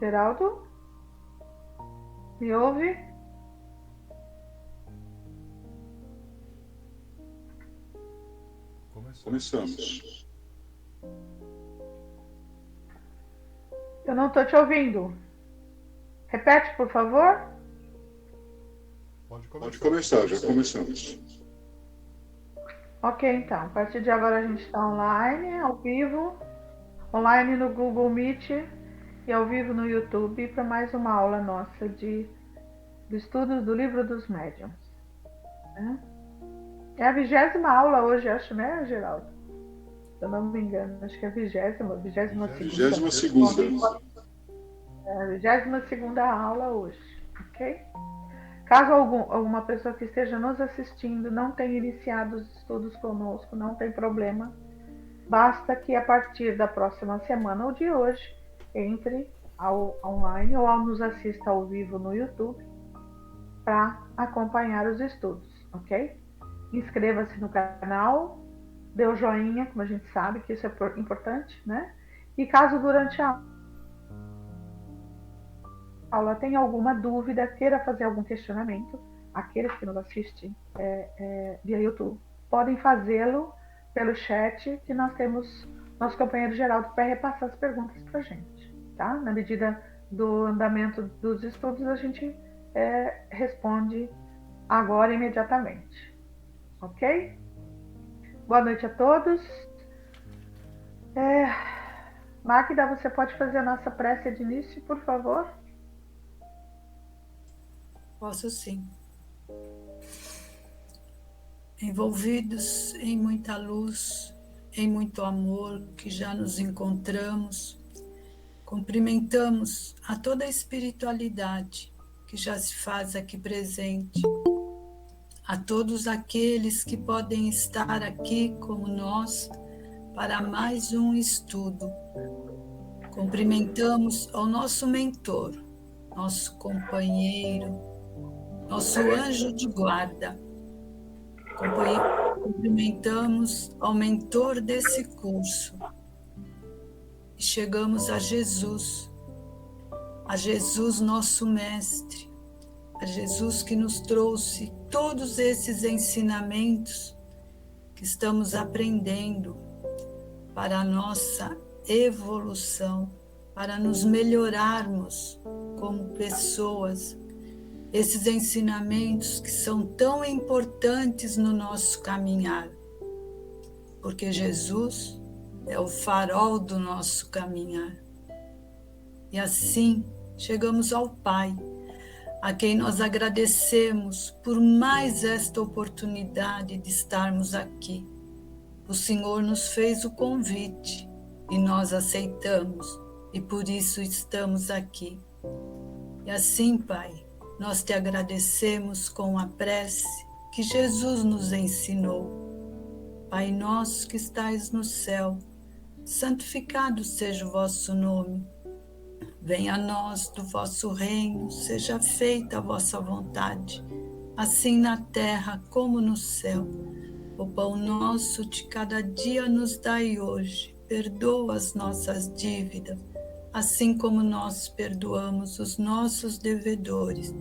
Geraldo? Me ouve? Começamos. Eu não estou te ouvindo. Repete, por favor. Pode começar, já começamos. Ok, então. A partir de agora a gente está online, ao vivo. Online no Google Meet e ao vivo no YouTube para mais uma aula nossa de estudos do Livro dos Médiuns. É a 20ª aula hoje, acho, né, Geraldo? Se eu não me engano, acho que é a 22ª. 22ª. É a 22ª aula hoje, ok? Caso alguma pessoa que esteja nos assistindo não tenha iniciado os estudos conosco, não tem problema. Basta que a partir da próxima semana ou de hoje, entre online ou nos assista ao vivo no YouTube para acompanhar os estudos, ok? Inscreva-se no canal, dê o joinha, como a gente sabe que isso é importante, né? E caso durante a aula tenha alguma dúvida, queira fazer algum questionamento, aqueles que nos assistem via YouTube, podem fazê-lo pelo chat que nós temos nosso companheiro Geraldo para repassar as perguntas para a gente, tá? Na medida do andamento dos estudos, a gente responde agora imediatamente, ok? Boa noite a todos. Magda, você pode fazer a nossa prece de início, por favor? Posso sim. Envolvidos em muita luz, em muito amor que já nos encontramos, cumprimentamos a toda a espiritualidade que já se faz aqui presente, a todos aqueles que podem estar aqui como nós para mais um estudo. Cumprimentamos ao nosso mentor, nosso companheiro, nosso anjo de guarda. Cumprimentamos ao mentor desse curso e chegamos a Jesus nosso mestre, a Jesus que nos trouxe todos esses ensinamentos que estamos aprendendo para a nossa evolução, para nos melhorarmos como pessoas. Esses ensinamentos que são tão importantes no nosso caminhar, porque Jesus é o farol do nosso caminhar. E assim chegamos ao Pai, a quem nós agradecemos por mais esta oportunidade de estarmos aqui. O Senhor nos fez o convite e nós aceitamos, e por isso estamos aqui. E assim, Pai, nós te agradecemos com a prece que Jesus nos ensinou. Pai nosso que estais no céu, santificado seja o vosso nome. Venha a nós do vosso reino, seja feita a vossa vontade, assim na terra como no céu. O pão nosso de cada dia nos dai hoje. Perdoa as nossas dívidas, assim como nós perdoamos os nossos devedores.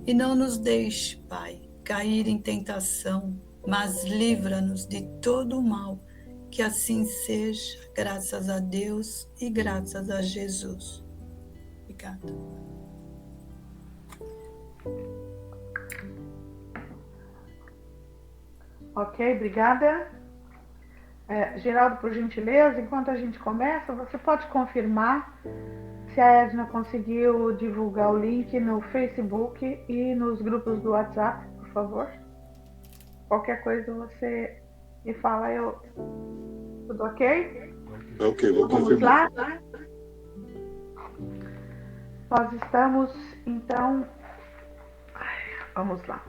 E não nos deixe, Pai, cair em tentação, mas livra-nos de todo o mal. Que assim seja, graças a Deus e graças a Jesus. Obrigada. Ok, obrigada. Geraldo, por gentileza, enquanto a gente começa, você pode confirmar se a Edna conseguiu divulgar o link no Facebook e nos grupos do WhatsApp, por favor? Qualquer coisa você me fala, tudo ok? Ok, vou Vamos confirmar. lá? Nós estamos, então... Vamos lá.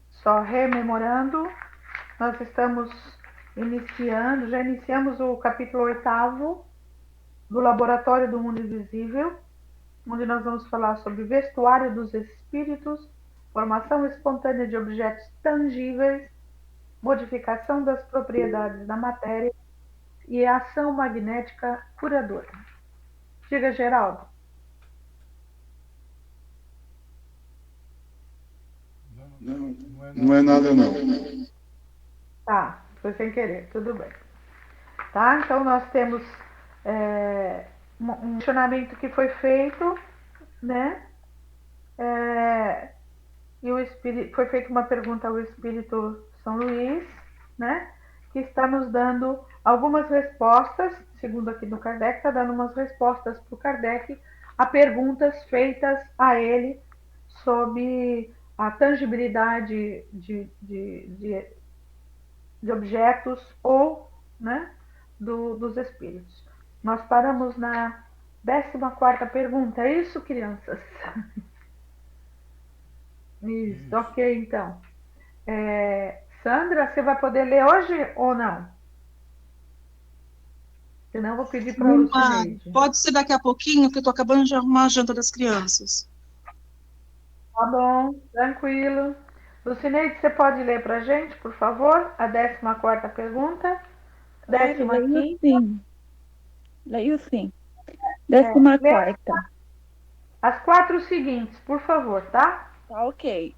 Só rememorando, nós estamos já iniciamos o capítulo 8º do Laboratório do Mundo Invisível, onde nós vamos falar sobre vestuário dos espíritos, formação espontânea de objetos tangíveis, modificação das propriedades da matéria e a ação magnética curadora. Diga, Geraldo. Não é nada, não. Tá, foi sem querer, tudo bem. Tá? Então, nós temos um questionamento que foi feito, né? E o espírito, foi feita uma pergunta ao Espírito São Luís, né? Que está nos dando algumas respostas, segundo aqui do Kardec, está dando umas respostas para o Kardec a perguntas feitas a ele sobre a tangibilidade de objetos ou, né, dos espíritos. Nós paramos na 14ª pergunta, é isso, crianças? Isso, ok, então. Sandra, você vai poder ler hoje ou não? Senão eu vou pedir para a Lucineide. Pode ser daqui a pouquinho, que eu estou acabando de arrumar a janta das crianças. Tá bom, tranquilo. Lucineide, você pode ler para a gente, por favor, a 14ª pergunta? 15ª? Sim. Leio sim. 14ª. As 4 seguintes, por favor, tá? Tá ok.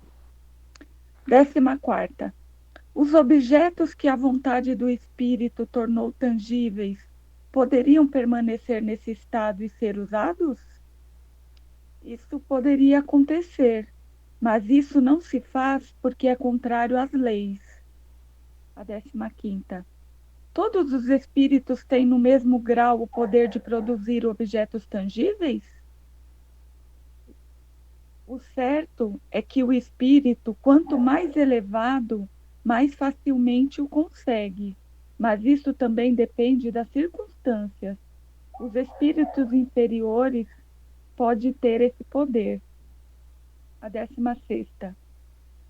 14ª. Os objetos que a vontade do espírito tornou tangíveis poderiam permanecer nesse estado e ser usados? Isso poderia acontecer, mas isso não se faz porque é contrário às leis. A 15ª. Todos os espíritos têm no mesmo grau o poder de produzir objetos tangíveis? O certo é que o espírito, quanto mais elevado, mais facilmente o consegue, mas isso também depende das circunstâncias. Os espíritos inferiores podem ter esse poder. A 16ª.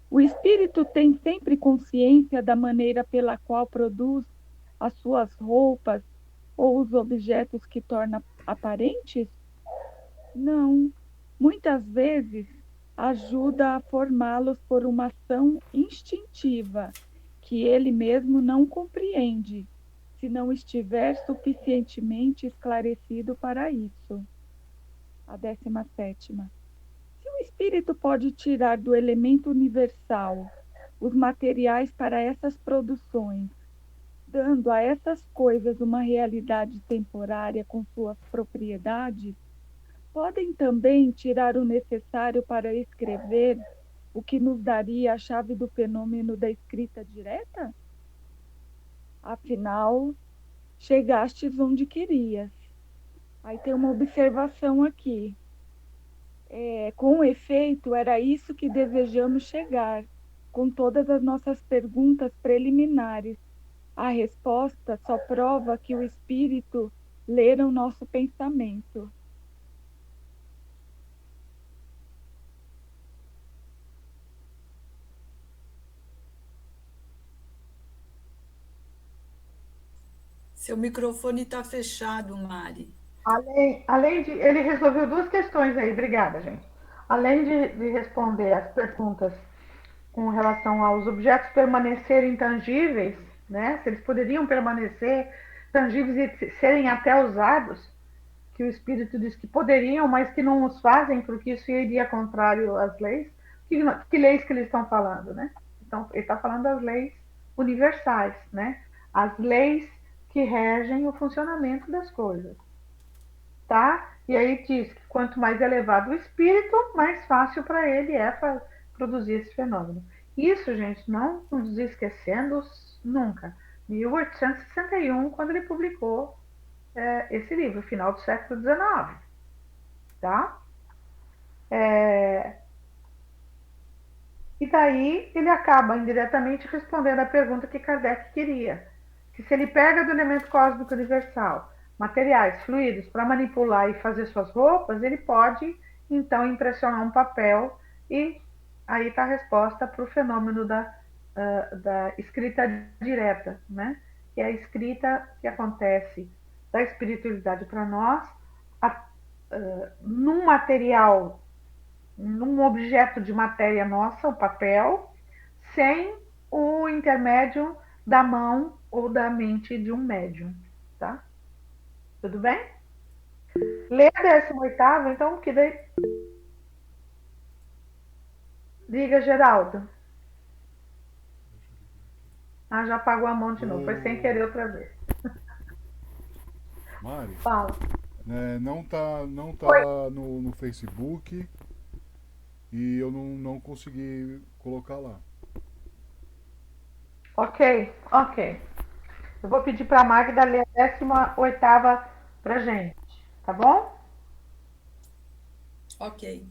O espírito tem sempre consciência da maneira pela qual produz as suas roupas ou os objetos que torna aparentes? Não. Muitas vezes ajuda a formá-los por uma ação instintiva que ele mesmo não compreende, se não estiver suficientemente esclarecido para isso. A 17ª. Se o espírito pode tirar do elemento universal os materiais para essas produções, dando a essas coisas uma realidade temporária com suas propriedades, podem também tirar o necessário para escrever o que nos daria a chave do fenômeno da escrita direta? Afinal, chegastes onde querias. Aí tem uma observação aqui. Com efeito, era isso que desejamos chegar, com todas as nossas perguntas preliminares. A resposta só prova que o espírito lera o nosso pensamento. Seu microfone está fechado, Mari. Além de. Ele resolveu 2 questões aí, obrigada, gente. Além de responder as perguntas com relação aos objetos permanecerem tangíveis, né? Se eles poderiam permanecer tangíveis e serem até usados, que o Espírito diz que poderiam, mas que não os fazem, porque isso iria contrário às leis. Que leis que eles estão falando, né? Então, ele está falando das leis universais, né? As leis que regem o funcionamento das coisas, tá? E aí diz que quanto mais elevado o espírito, mais fácil para ele é produzir esse fenômeno. Isso, gente, não nos esquecendo nunca. 1861, quando ele publicou esse livro, final do século XIX, tá? E daí ele acaba indiretamente respondendo a pergunta que Kardec queria. Que se ele pega do elemento cósmico universal materiais, fluidos, para manipular e fazer suas roupas, ele pode, então, impressionar um papel e aí está a resposta para o fenômeno da escrita direta, né? Que é a escrita que acontece da espiritualidade para nós num material, num objeto de matéria nossa, o papel, sem o intermédio da mão ou da mente de um médium, tá? Tudo bem? Lê a 18ª, então, que daí... Diga, Geraldo. Ah, já apagou a mão de novo. Foi sem querer outra vez. Mari, Fala. não tá no Facebook e eu não consegui colocar lá. Ok. Eu vou pedir para a Magda ler a 18ª pra gente, tá bom? Ok.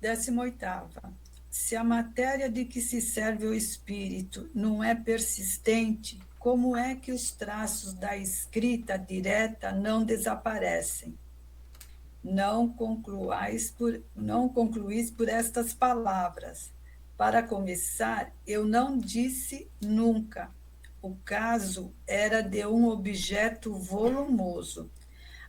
18ª. Se a matéria de que se serve o espírito não é persistente, como é que os traços da escrita direta não desaparecem? Não concluís por estas palavras. Para começar, eu não disse nunca. O caso era de um objeto volumoso.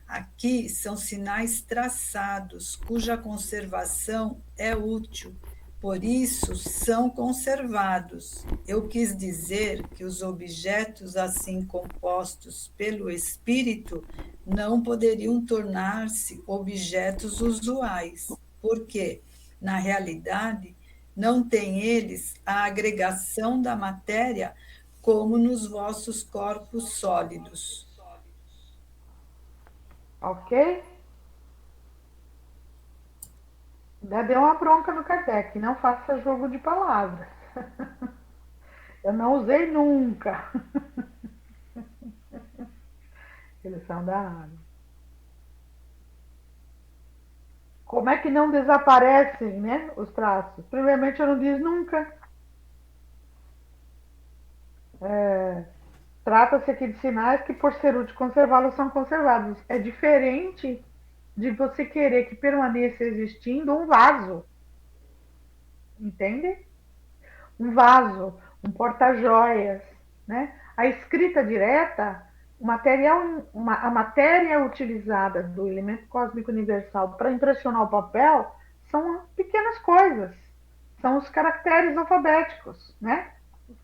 Aqui são sinais traçados, cuja conservação é útil, por isso são conservados. Eu quis dizer que os objetos assim compostos pelo espírito não poderiam tornar-se objetos usuais, porque, na realidade, não têm eles a agregação da matéria como nos vossos corpos sólidos. Ok? Já deu uma bronca no Kardec. Não faça jogo de palavras. Eu não usei nunca. Eles são da área. Como é que não desaparecem, né, os traços? Primeiramente, eu não disse nunca. Trata-se aqui de sinais que, por ser útil conservá-los, são conservados. É diferente de você querer que permaneça existindo um vaso. Entende? Um vaso, um porta-joias, né? A escrita direta, a matéria utilizada do elemento cósmico universal para impressionar o papel são pequenas coisas, são os caracteres alfabéticos, né?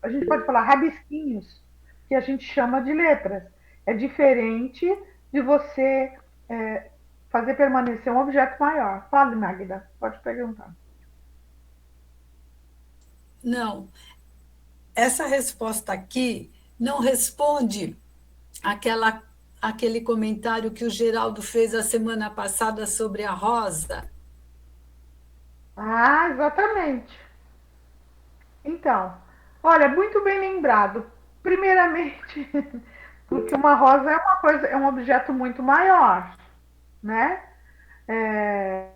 A gente pode falar rabisquinhos, que a gente chama de letras. É diferente de você fazer permanecer um objeto maior. Fale, Magda, pode perguntar. Não, essa resposta aqui não responde aquele comentário que o Geraldo fez a semana passada sobre a rosa. Ah, exatamente. Então, olha, muito bem lembrado. Primeiramente, porque uma rosa é um objeto muito maior, né? É,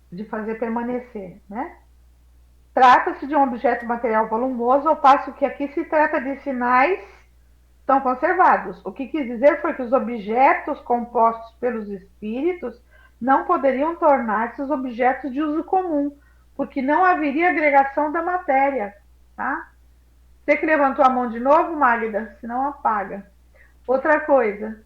de fazer permanecer, né? Trata-se de um objeto material volumoso, ao passo que aqui se trata de sinais estão conservados. O que quis dizer foi que os objetos compostos pelos espíritos não poderiam tornar-se os objetos de uso comum, porque não haveria agregação da matéria, tá? Você que levantou a mão de novo, Magda, senão apaga. Outra coisa,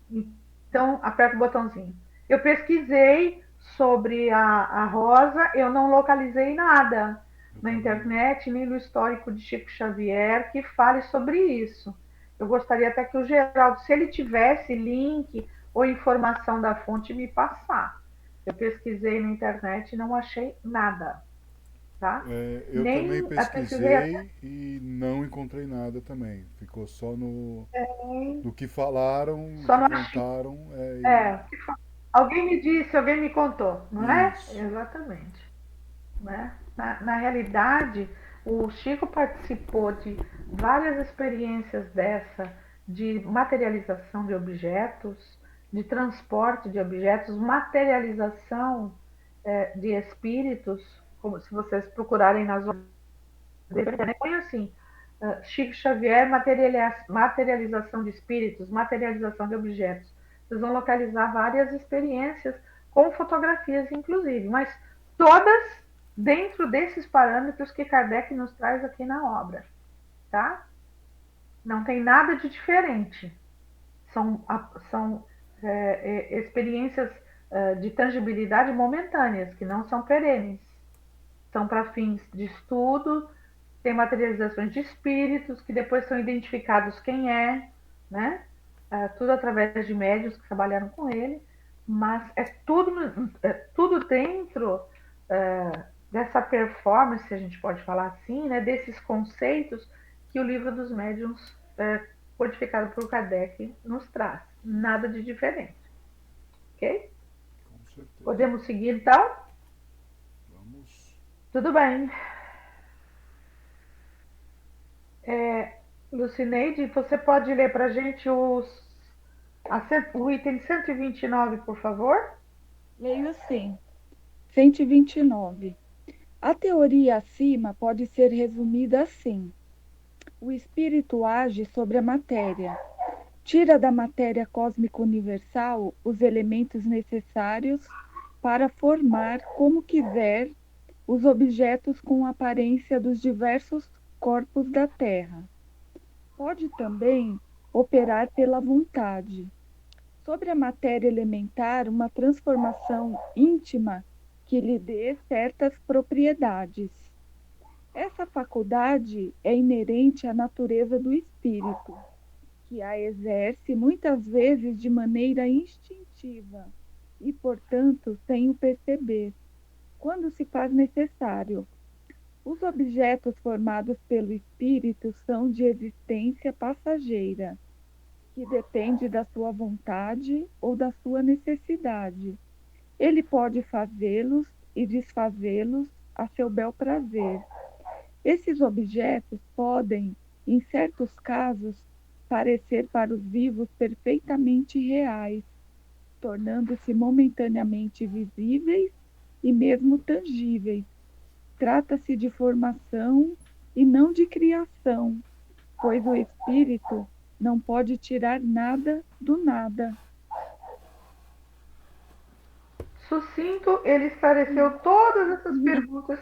então aperta o botãozinho. Eu pesquisei sobre a rosa, eu não localizei nada na internet, nem no histórico de Chico Xavier que fale sobre isso. Eu gostaria até que o Geraldo, se ele tivesse link ou informação da fonte, me passar. Eu pesquisei na internet e não achei nada. Tá? Eu Nem também pesquisei e não encontrei nada também. Ficou só no que falaram, só que no contaram. alguém me disse, alguém me contou, não é? Isso. Exatamente. Né? Na realidade, o Chico participou de várias experiências dessa, de materialização de objetos, de transporte de objetos, materialização de espíritos, como se vocês procurarem nas põe assim, Chico Xavier, materialização de espíritos, materialização de objetos. Vocês vão localizar várias experiências com fotografias, inclusive, mas todas dentro desses parâmetros que Kardec nos traz aqui na obra, tá? Não tem nada de diferente. São experiências de tangibilidade momentâneas, que não são perenes. São para fins de estudo, tem materializações de espíritos, que depois são identificados quem é, né? tudo através de médios que trabalharam com ele, mas tudo dentro dessa performance, a gente pode falar assim, né, desses conceitos que o livro dos médiuns, codificado por Kardec, nos traz. Nada de diferente. Ok? Com certeza. Podemos seguir, então? Vamos. Tudo bem. Lucineide, você pode ler para a gente o item 129, por favor? Leio sim. 129. A teoria acima pode ser resumida assim: o espírito age sobre a matéria, tira da matéria cósmica universal os elementos necessários para formar, como quiser, os objetos com aparência dos diversos corpos da Terra. Pode também operar pela vontade. Sobre a matéria elementar, uma transformação íntima que lhe dê certas propriedades. Essa faculdade é inerente à natureza do espírito, que a exerce muitas vezes de maneira instintiva e, portanto, sem o perceber, quando se faz necessário. Os objetos formados pelo espírito são de existência passageira, que depende da sua vontade ou da sua necessidade. Ele pode fazê-los e desfazê-los a seu bel prazer. Esses objetos podem, em certos casos, parecer para os vivos perfeitamente reais, tornando-se momentaneamente visíveis e mesmo tangíveis. Trata-se de formação e não de criação, pois o espírito não pode tirar nada do nada. Sucinto, ele esclareceu todas essas perguntas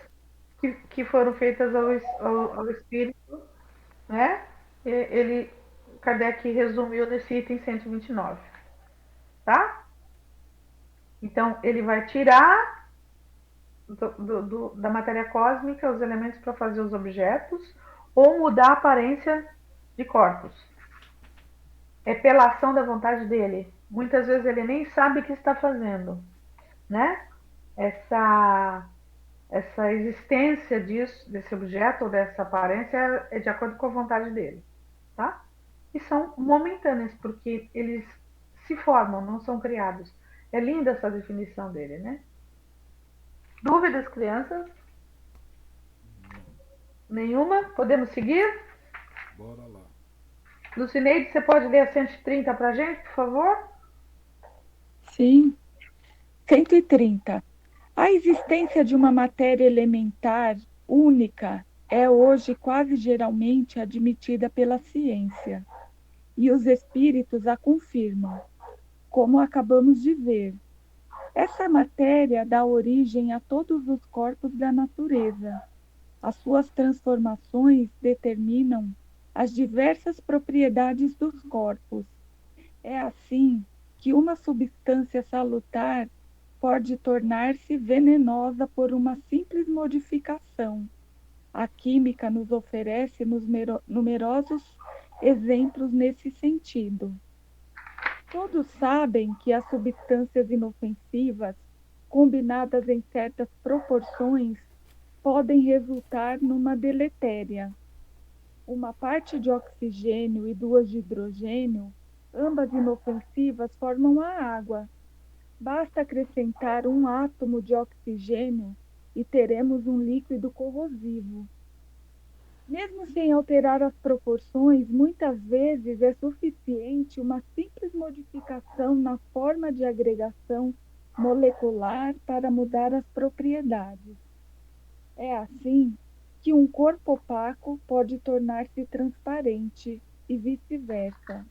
que foram feitas ao espírito, né? Kardec resumiu nesse item 129, tá? Então, ele vai tirar da matéria cósmica os elementos para fazer os objetos ou mudar a aparência de corpos. É pela ação da vontade dele. Muitas vezes ele nem sabe o que está fazendo, né? Essa existência desse objeto ou dessa aparência é de acordo com a vontade dele, tá? E são momentâneas, porque eles se formam, não são criados. É linda essa definição dele, né? Dúvidas, crianças? Nenhuma? Podemos seguir? Bora lá. Lucineide, você pode ler a 130 para a gente, por favor? Sim. 130. A existência de uma matéria elementar única é hoje quase geralmente admitida pela ciência, e os espíritos a confirmam, como acabamos de ver. Essa matéria dá origem a todos os corpos da natureza. As suas transformações determinam as diversas propriedades dos corpos. É assim que uma substância salutar pode tornar-se venenosa por uma simples modificação. A química nos oferece numerosos exemplos nesse sentido. Todos sabem que as substâncias inofensivas, combinadas em certas proporções, podem resultar numa deletéria. Uma parte de oxigênio e duas de hidrogênio, ambas inofensivas, formam a água. Basta acrescentar um átomo de oxigênio e teremos um líquido corrosivo. Mesmo sem alterar as proporções, muitas vezes é suficiente uma simples modificação na forma de agregação molecular para mudar as propriedades. É assim que um corpo opaco pode tornar-se transparente e vice-versa.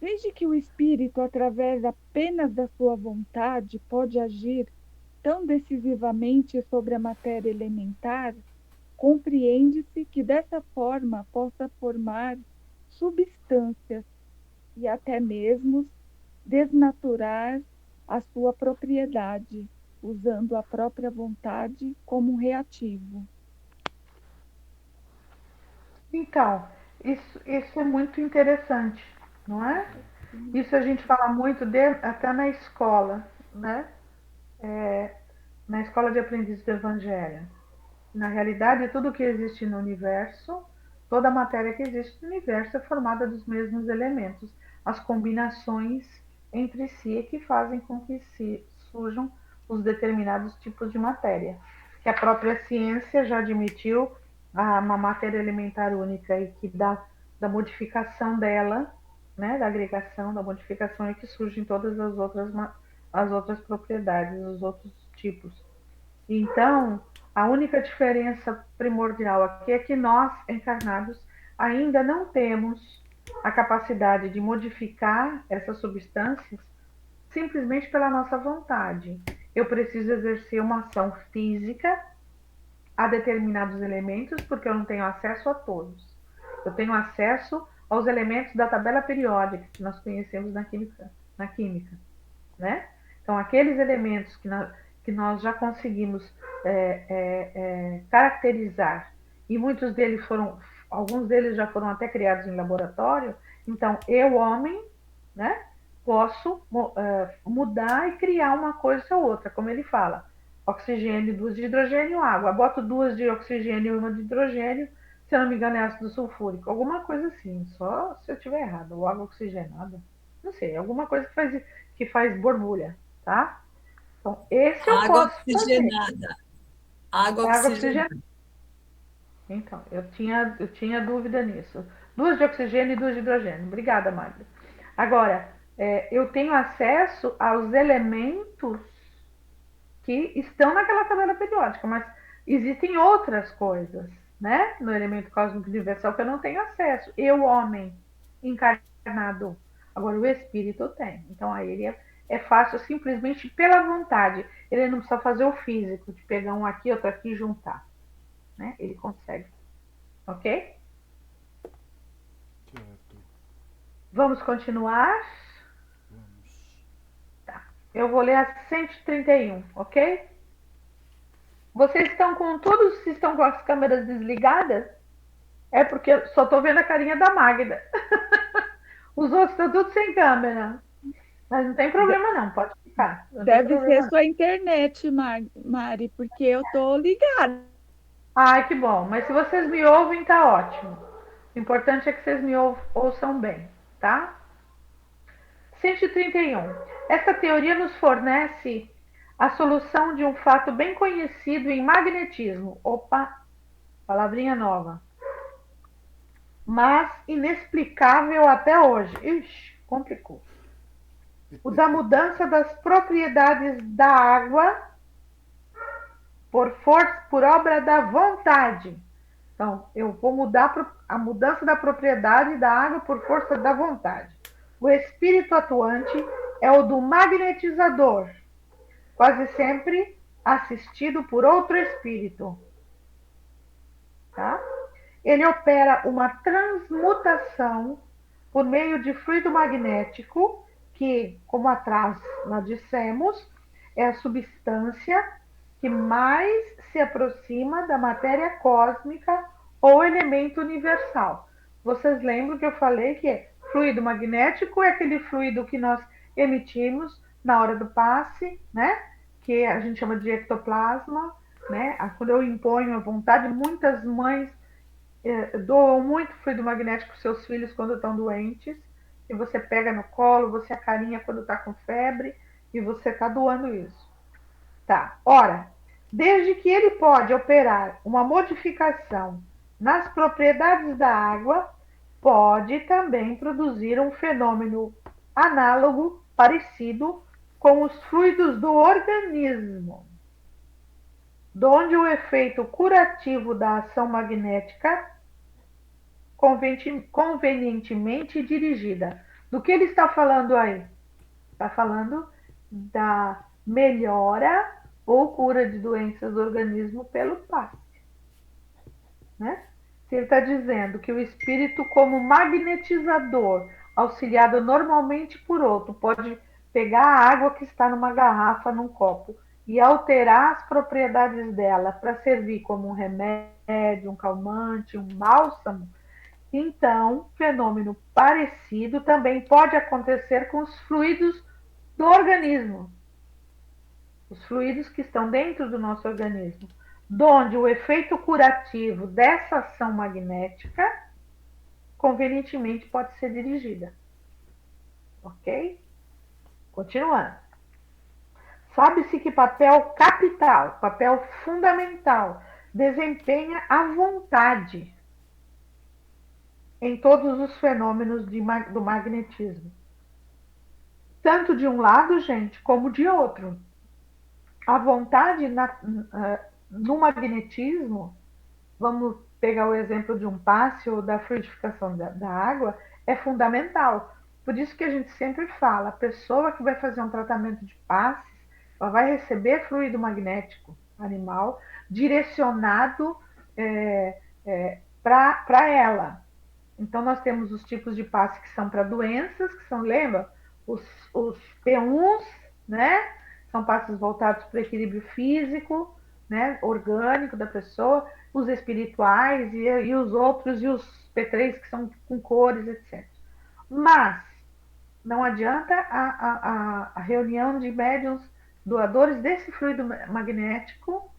Desde que o espírito, através apenas da sua vontade, pode agir tão decisivamente sobre a matéria elementar, compreende-se que dessa forma possa formar substâncias e até mesmo desnaturar a sua propriedade, usando a própria vontade como um reativo. Então, isso é muito interessante, não é? Isso a gente fala muito até na escola, né? Na escola de aprendiz do Evangelho. Na realidade, tudo que existe no universo, toda a matéria que existe no universo é formada dos mesmos elementos. As combinações entre si é que fazem com que surjam os determinados tipos de matéria. Que a própria ciência já admitiu uma matéria elementar única e que da modificação dela, né, da agregação, da modificação é que surgem todas as outras propriedades, os outros tipos. Então, a única diferença primordial aqui é que nós, encarnados, ainda não temos a capacidade de modificar essas substâncias simplesmente pela nossa vontade. Eu preciso exercer uma ação física a determinados elementos, porque eu não tenho acesso a todos. Eu tenho acesso aos elementos da tabela periódica que nós conhecemos na química, né? Então, aqueles elementos que nós já conseguimos caracterizar, e alguns deles já foram até criados em laboratório. Então, eu, homem, né, posso mudar e criar uma coisa ou outra, como ele fala, oxigênio, duas de hidrogênio, água. Boto duas de oxigênio e uma de hidrogênio, se eu não me engano é ácido sulfúrico, alguma coisa assim, só se eu estiver errado, ou água oxigenada, não sei, alguma coisa que faz borbulha, tá? Então, esse eu Água posso oxigenada. fazer. Água oxigenada. Então, eu tinha dúvida nisso. Duas de oxigênio e duas de hidrogênio. Obrigada, Magda. Agora, eu tenho acesso aos elementos que estão naquela tabela periódica, mas existem outras coisas, né, no elemento cósmico universal que eu não tenho acesso. Eu, homem, encarnado. Agora, o espírito tem. Então, aí ele é fácil simplesmente pela vontade. Ele não precisa fazer o físico, de pegar um aqui, outro aqui e juntar. Né? Ele consegue. Ok? Certo. Vamos continuar? Vamos. Tá. Eu vou ler a 131, ok? Vocês estão com todos estão com as câmeras desligadas? É porque eu só estou vendo a carinha da Magda. Os outros estão tudo sem câmera. Mas não tem problema não, pode ficar. Deve ser sua internet, Mari, porque eu tô ligada. Ai, que bom. Mas se vocês me ouvem, tá ótimo. O importante é que vocês me ouçam bem, tá? 131. Essa teoria nos fornece a solução de um fato bem conhecido em magnetismo. Opa, palavrinha nova. Mas inexplicável até hoje. Ixi, complicou. O da mudança das propriedades da água por obra da vontade. Então, eu vou mudar a mudança da propriedade da água por força da vontade. O espírito atuante é o do magnetizador, quase sempre assistido por outro espírito. Tá? Ele opera uma transmutação por meio de fluido magnético, que, como atrás nós dissemos, é a substância que mais se aproxima da matéria cósmica ou elemento universal. Vocês lembram que eu falei que fluido magnético é aquele fluido que nós emitimos na hora do passe, né? Que a gente chama de ectoplasma, né? Quando eu imponho a vontade, muitas mães doam muito fluido magnético para seus filhos quando estão doentes, e você pega no colo, você acarinha quando está com febre, e você está doando isso. Tá, ora, desde que ele pode operar uma modificação nas propriedades da água, pode também produzir um fenômeno análogo, parecido com os fluidos do organismo, donde o efeito curativo da ação magnética convenientemente dirigida. Do que ele está falando aí? Está falando da melhora ou cura de doenças do organismo pelo passe. Né? Se ele está dizendo que o espírito, como magnetizador, auxiliado normalmente por outro, pode pegar a água que está numa garrafa, num copo, e alterar as propriedades dela para servir como um remédio, um calmante, um bálsamo, Então, fenômeno parecido também pode acontecer com os fluidos do organismo, os fluidos que estão dentro do nosso organismo, onde o efeito curativo dessa ação magnética convenientemente pode ser dirigida. Ok? Continuando. Sabe-se que papel capital, papel fundamental, desempenha a vontade em todos os fenômenos do magnetismo. Tanto de um lado, gente, como de outro. A vontade no magnetismo, vamos pegar o exemplo de um passe ou da fluidificação da água, é fundamental. Por isso que a gente sempre fala, a pessoa que vai fazer um tratamento de passes, ela vai receber fluido magnético animal direcionado para ela. Então, nós temos os tipos de passe que são para doenças, que são, lembra? Os P1s, né? São passes voltados para o equilíbrio físico, né? Orgânico da pessoa, os espirituais e os outros, e os P3 que são com cores, etc. Mas não adianta a reunião de médiuns doadores desse fluido magnético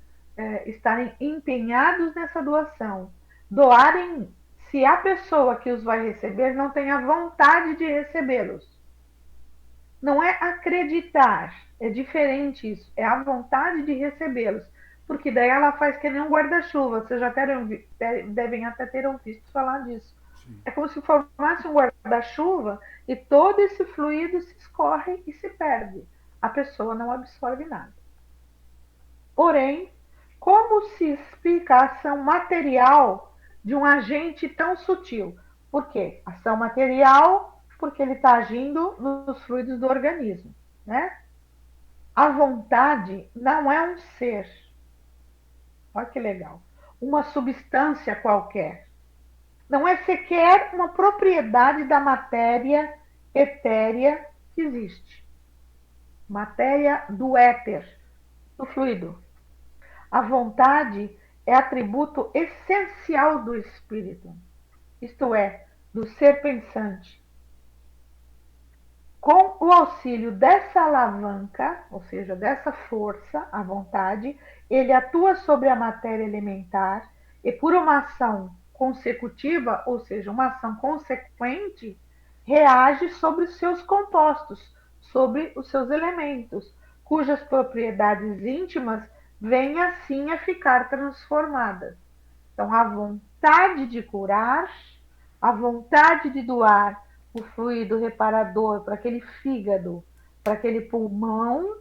estarem empenhados nessa doação. Doarem se a pessoa que os vai receber não tem a vontade de recebê-los. Não é acreditar, é diferente isso, é a vontade de recebê-los. Porque daí ela faz que nem um guarda-chuva, vocês já devem até ter ouvido falar disso. Sim. É como se formasse um guarda-chuva e todo esse fluido se escorre e se perde. A pessoa não absorve nada. Porém, como se explica a ação material de um agente tão sutil? Por quê? Ação material, porque ele está agindo nos fluidos do organismo, né? A vontade não é um ser. Olha que legal. Uma substância qualquer. Não é sequer uma propriedade da matéria etérea que existe. Matéria do éter, do fluido. A vontade é atributo essencial do espírito, isto é, do ser pensante. Com o auxílio dessa alavanca, ou seja, dessa força, a vontade, ele atua sobre a matéria elementar e por uma ação consecutiva, ou seja, uma ação consequente, reage sobre os seus compostos, sobre os seus elementos, cujas propriedades íntimas vêm assim a ficar transformadas. Então, a vontade de curar, a vontade de doar o fluido reparador para aquele fígado, para aquele pulmão,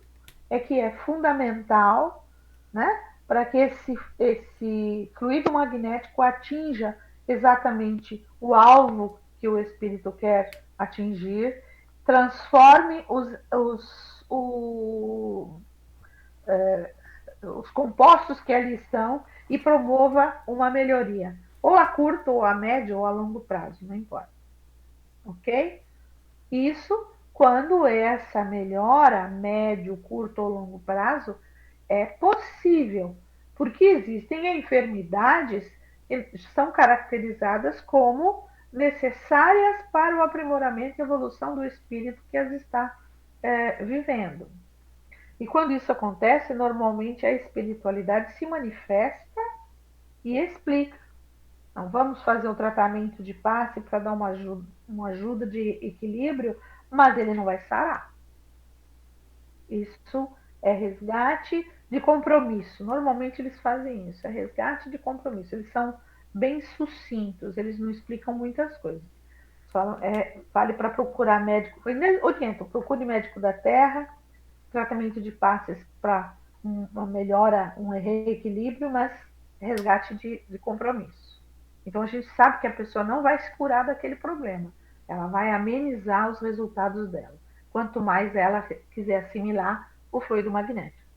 é que é fundamental, né, para que esse fluido magnético atinja exatamente o alvo que o espírito quer atingir, transforme os compostos que ali estão e promova uma melhoria, ou a curto, ou a médio, ou a longo prazo, não importa. Ok? Isso quando essa melhora, a médio, curto ou longo prazo, é possível, porque existem enfermidades que são caracterizadas como necessárias para o aprimoramento e evolução do espírito que as está vivendo. E quando isso acontece, normalmente a espiritualidade se manifesta e explica. Não vamos fazer um tratamento de passe para dar uma ajuda de equilíbrio, mas ele não vai sarar. Isso é resgate de compromisso. Normalmente eles fazem isso, é resgate de compromisso. Eles são bem sucintos, eles não explicam muitas coisas. Vale para procurar médico. Oriento, procure médico da terra, tratamento de passes para uma melhora, um reequilíbrio, mas resgate de compromisso. Então a gente sabe que a pessoa não vai se curar daquele problema, ela vai amenizar os resultados dela, quanto mais ela quiser assimilar o fluido magnético.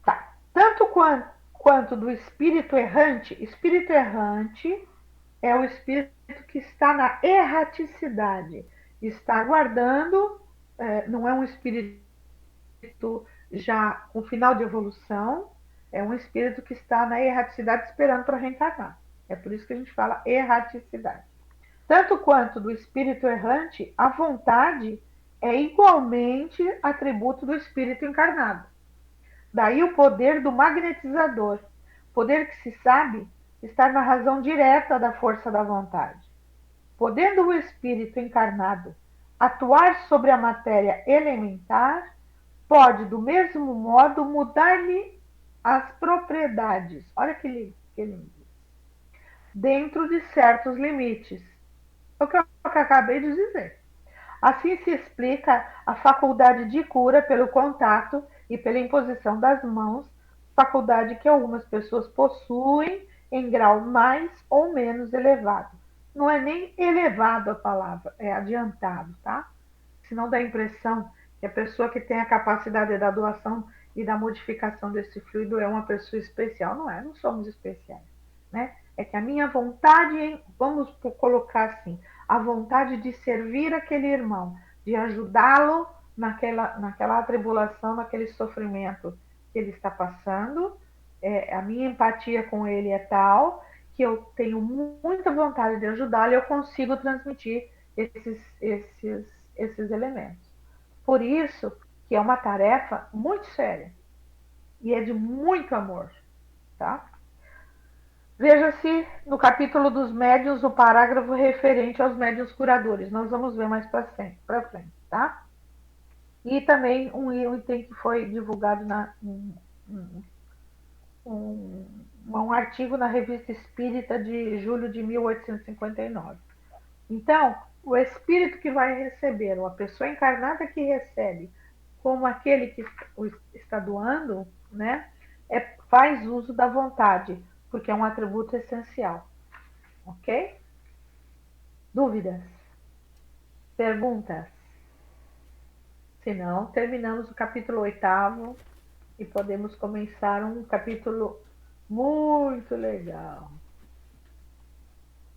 Tá. Tanto quanto do espírito errante é o espírito que está na erraticidade, está aguardando, não é um espírito já com final de evolução, é um espírito que está na erraticidade esperando para reencarnar. É por isso que a gente fala erraticidade. Tanto quanto do espírito errante, a vontade é igualmente atributo do espírito encarnado. Daí o poder do magnetizador, poder que se sabe estar na razão direta da força da vontade. Podendo o espírito encarnado atuar sobre a matéria elementar, pode, do mesmo modo, mudar-lhe as propriedades. Olha que lindo. Dentro de certos limites. É o que eu acabei de dizer. Assim se explica a faculdade de cura pelo contato e pela imposição das mãos, faculdade que algumas pessoas possuem em grau mais ou menos elevado. Não é nem elevado a palavra, é adiantado, tá? Senão dá a impressão que a pessoa que tem a capacidade da doação e da modificação desse fluido é uma pessoa especial. Não é, não somos especiais, né? É que a minha vontade, vamos colocar assim, a vontade de servir aquele irmão, de ajudá-lo naquela atribulação, naquele sofrimento que ele está passando, a minha empatia com ele é tal que eu tenho muita vontade de ajudá-lo e eu consigo transmitir esses elementos. Por isso que é uma tarefa muito séria e é de muito amor, tá? Veja-se no capítulo dos médiuns o parágrafo referente aos médiuns curadores. Nós vamos ver mais para frente, tá? E também um item que foi divulgado um artigo na Revista Espírita de julho de 1859. Então, o espírito que vai receber, ou a pessoa encarnada que recebe, como aquele que está doando, né, faz uso da vontade, porque é um atributo essencial. Ok? Dúvidas? Perguntas? Se não, terminamos o capítulo 8º e podemos começar um capítulo muito legal.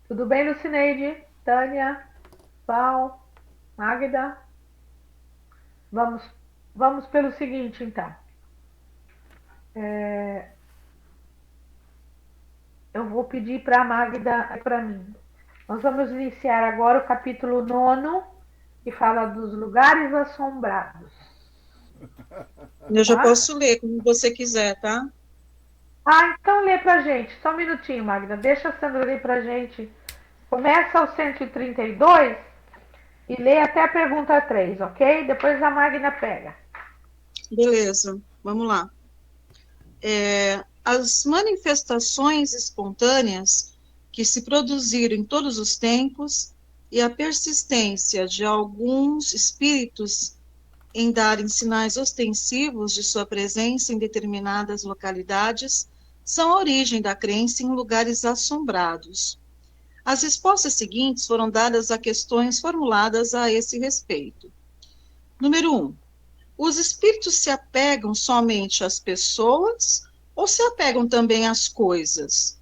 Tudo bem, Lucineide? Tânia? Val? Magda? Vamos pelo seguinte, então. Eu vou pedir para a Magda e para mim. Nós vamos iniciar agora o capítulo 9, que fala dos lugares assombrados. Eu já posso ler, como você quiser, tá? Então lê pra gente. Só um minutinho, Magda. Deixa a Sandra ler pra gente. Começa o 132 e lê até a pergunta 3, ok? Depois a Magda pega. Beleza, vamos lá. As manifestações espontâneas que se produziram em todos os tempos e a persistência de alguns espíritos em darem sinais ostensivos de sua presença em determinadas localidades são a origem da crença em lugares assombrados. As respostas seguintes foram dadas a questões formuladas a esse respeito. Número 1. Os espíritos se apegam somente às pessoas ou se apegam também às coisas?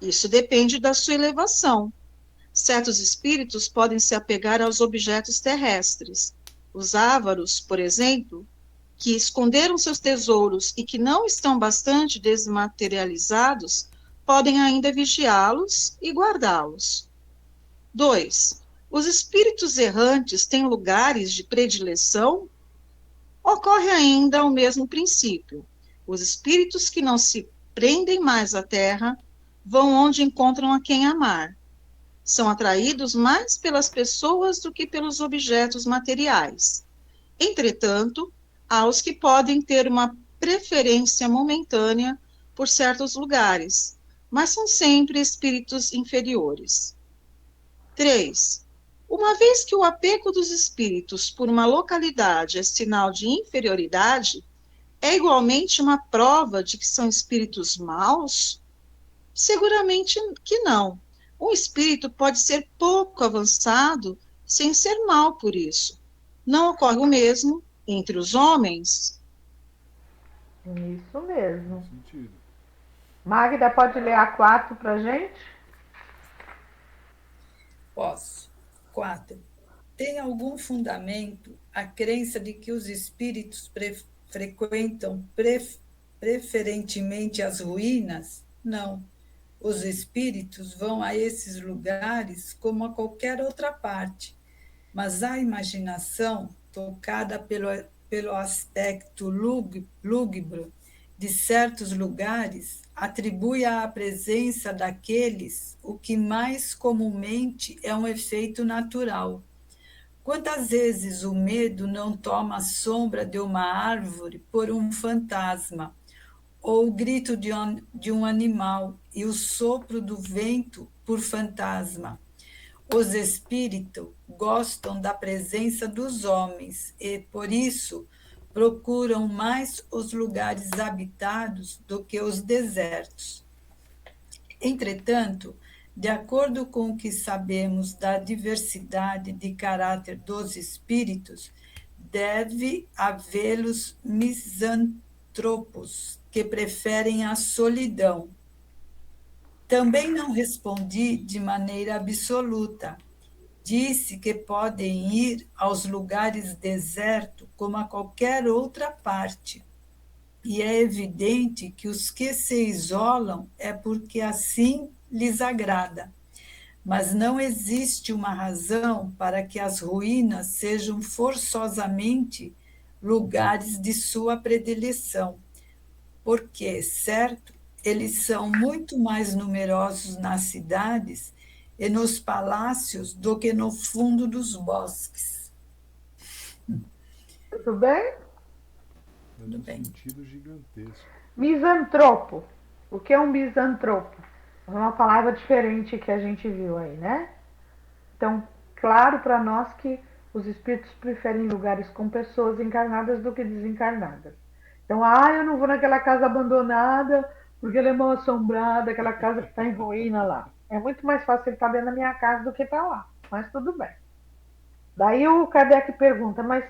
Isso depende da sua elevação. Certos espíritos podem se apegar aos objetos terrestres. Os ávaros, por exemplo, que esconderam seus tesouros e que não estão bastante desmaterializados, podem ainda vigiá-los e guardá-los. 2. Os espíritos errantes têm lugares de predileção? Ocorre ainda o mesmo princípio. Os espíritos que não se prendem mais à terra vão onde encontram a quem amar. São atraídos mais pelas pessoas do que pelos objetos materiais. Entretanto, há os que podem ter uma preferência momentânea por certos lugares, mas são sempre espíritos inferiores. 3. Uma vez que o apego dos espíritos por uma localidade é sinal de inferioridade, é igualmente uma prova de que são espíritos maus? Seguramente que não. Um espírito pode ser pouco avançado sem ser mau por isso. Não ocorre o mesmo entre os homens? Isso mesmo. Magda, pode ler a 4 pra gente? Posso. 4. Tem algum fundamento a crença de que os espíritos frequentam preferentemente as ruínas? Não. Os espíritos vão a esses lugares como a qualquer outra parte, mas a imaginação, tocada pelo aspecto lúgubre de certos lugares, atribui à presença daqueles o que mais comumente é um efeito natural. Quantas vezes o medo não toma a sombra de uma árvore por um fantasma, ou o grito de um animal e o sopro do vento por fantasma? Os espíritos gostam da presença dos homens e, por isso, procuram mais os lugares habitados do que os desertos. Entretanto, de acordo com o que sabemos da diversidade de caráter dos espíritos, deve havê-los misantropos, que preferem a solidão. Também não respondi de maneira absoluta. Disse que podem ir aos lugares desertos como a qualquer outra parte. E é evidente que os que se isolam é porque assim lhes agrada. Mas não existe uma razão para que as ruínas sejam forçosamente lugares de sua predileção, porque, certo, eles são muito mais numerosos nas cidades e nos palácios do que no fundo dos bosques. Tudo bem? Dando um bem. sentido gigantesco. Misantropo. O que é um misantropo? É uma palavra diferente que a gente viu aí, né? Então, claro para nós que os espíritos preferem lugares com pessoas encarnadas do que desencarnadas. Então, eu não vou naquela casa abandonada porque ela é mal assombrada, aquela casa que está em ruína lá. É muito mais fácil ele estar dentro da minha casa do que estar lá, mas tudo bem. Daí o Kardec pergunta, mas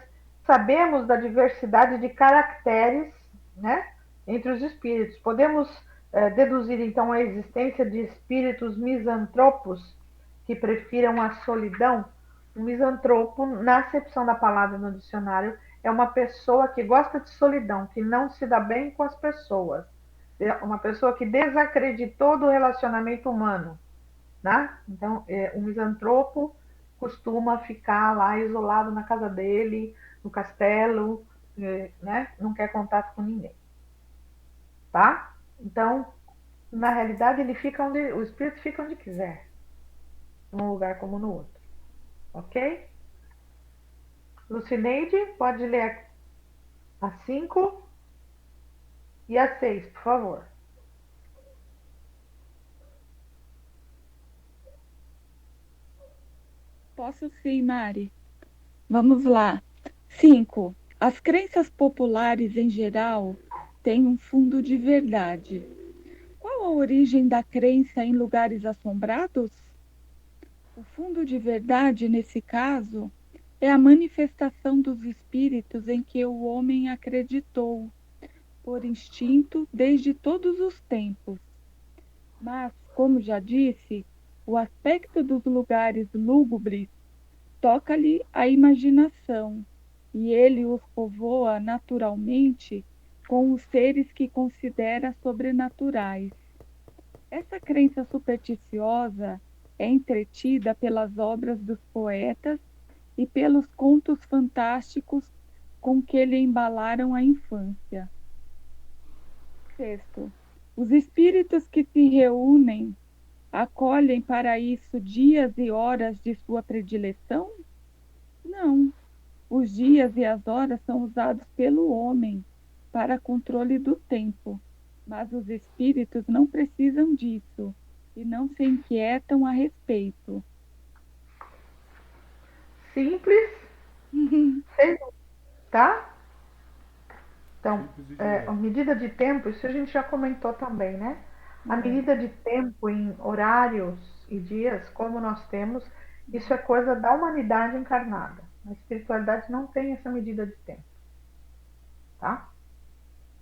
sabemos da diversidade de caracteres, né, entre os espíritos. Podemos deduzir, então, a existência de espíritos misantropos que prefiram a solidão? O misantropo, na acepção da palavra no dicionário, é uma pessoa que gosta de solidão, que não se dá bem com as pessoas. É uma pessoa que desacreditou do relacionamento humano, né? Então, o misantropo costuma ficar lá isolado na casa dele, no castelo, né? Não quer contato com ninguém. Tá? Então, na realidade, o espírito fica onde quiser, num lugar como no outro. Ok? Lucineide, pode ler a 5 e a 6, por favor. Posso sim, Mari. Vamos lá. 5. As crenças populares em geral têm um fundo de verdade. Qual a origem da crença em lugares assombrados? O fundo de verdade, nesse caso, é a manifestação dos espíritos em que o homem acreditou, por instinto, desde todos os tempos. Mas, como já disse, o aspecto dos lugares lúgubres toca-lhe a imaginação, e ele os povoa naturalmente com os seres que considera sobrenaturais. Essa crença supersticiosa é entretida pelas obras dos poetas e pelos contos fantásticos com que lhe embalaram a infância. 6. Os espíritos que se reúnem acolhem para isso dias e horas de sua predileção? Não. Os dias e as horas são usados pelo homem para controle do tempo, mas os espíritos não precisam disso e não se inquietam a respeito. Simples, tá? Então, a medida de tempo, isso a gente já comentou também, né? A medida de tempo em horários e dias, como nós temos, isso é coisa da humanidade encarnada. A espiritualidade não tem essa medida de tempo. Tá?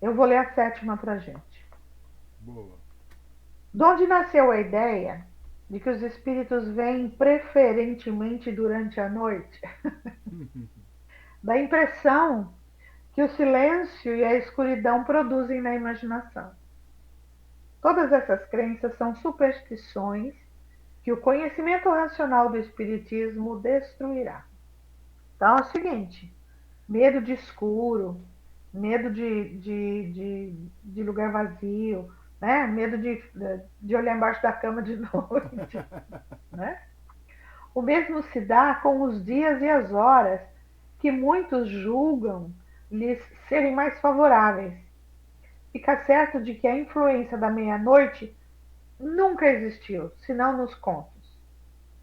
Eu vou ler a 7ª pra gente. Boa. De onde nasceu a ideia de que os espíritos vêm preferentemente durante a noite? Da impressão que o silêncio e a escuridão produzem na imaginação. Todas essas crenças são superstições que o conhecimento racional do Espiritismo destruirá. Então é o seguinte: medo de escuro, medo de lugar vazio, né? Medo de olhar embaixo da cama de noite. Né? O mesmo se dá com os dias e as horas que muitos julgam lhes serem mais favoráveis. Fica certo de que a influência da meia-noite nunca existiu, senão nos contos.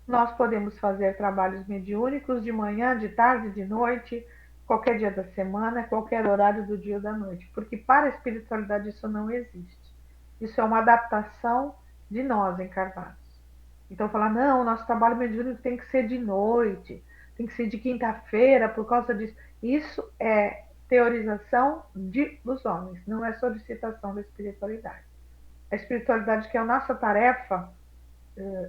Nós podemos fazer trabalhos mediúnicos de manhã, de tarde, de noite, qualquer dia da semana, qualquer horário do dia ou da noite, porque para a espiritualidade isso não existe. Isso é uma adaptação de nós encarnados. Então falar, não, o nosso trabalho mediúnico tem que ser de noite, tem que ser de quinta-feira por causa disso. Isso é teorização dos homens, não é solicitação da espiritualidade. A espiritualidade, que é a nossa tarefa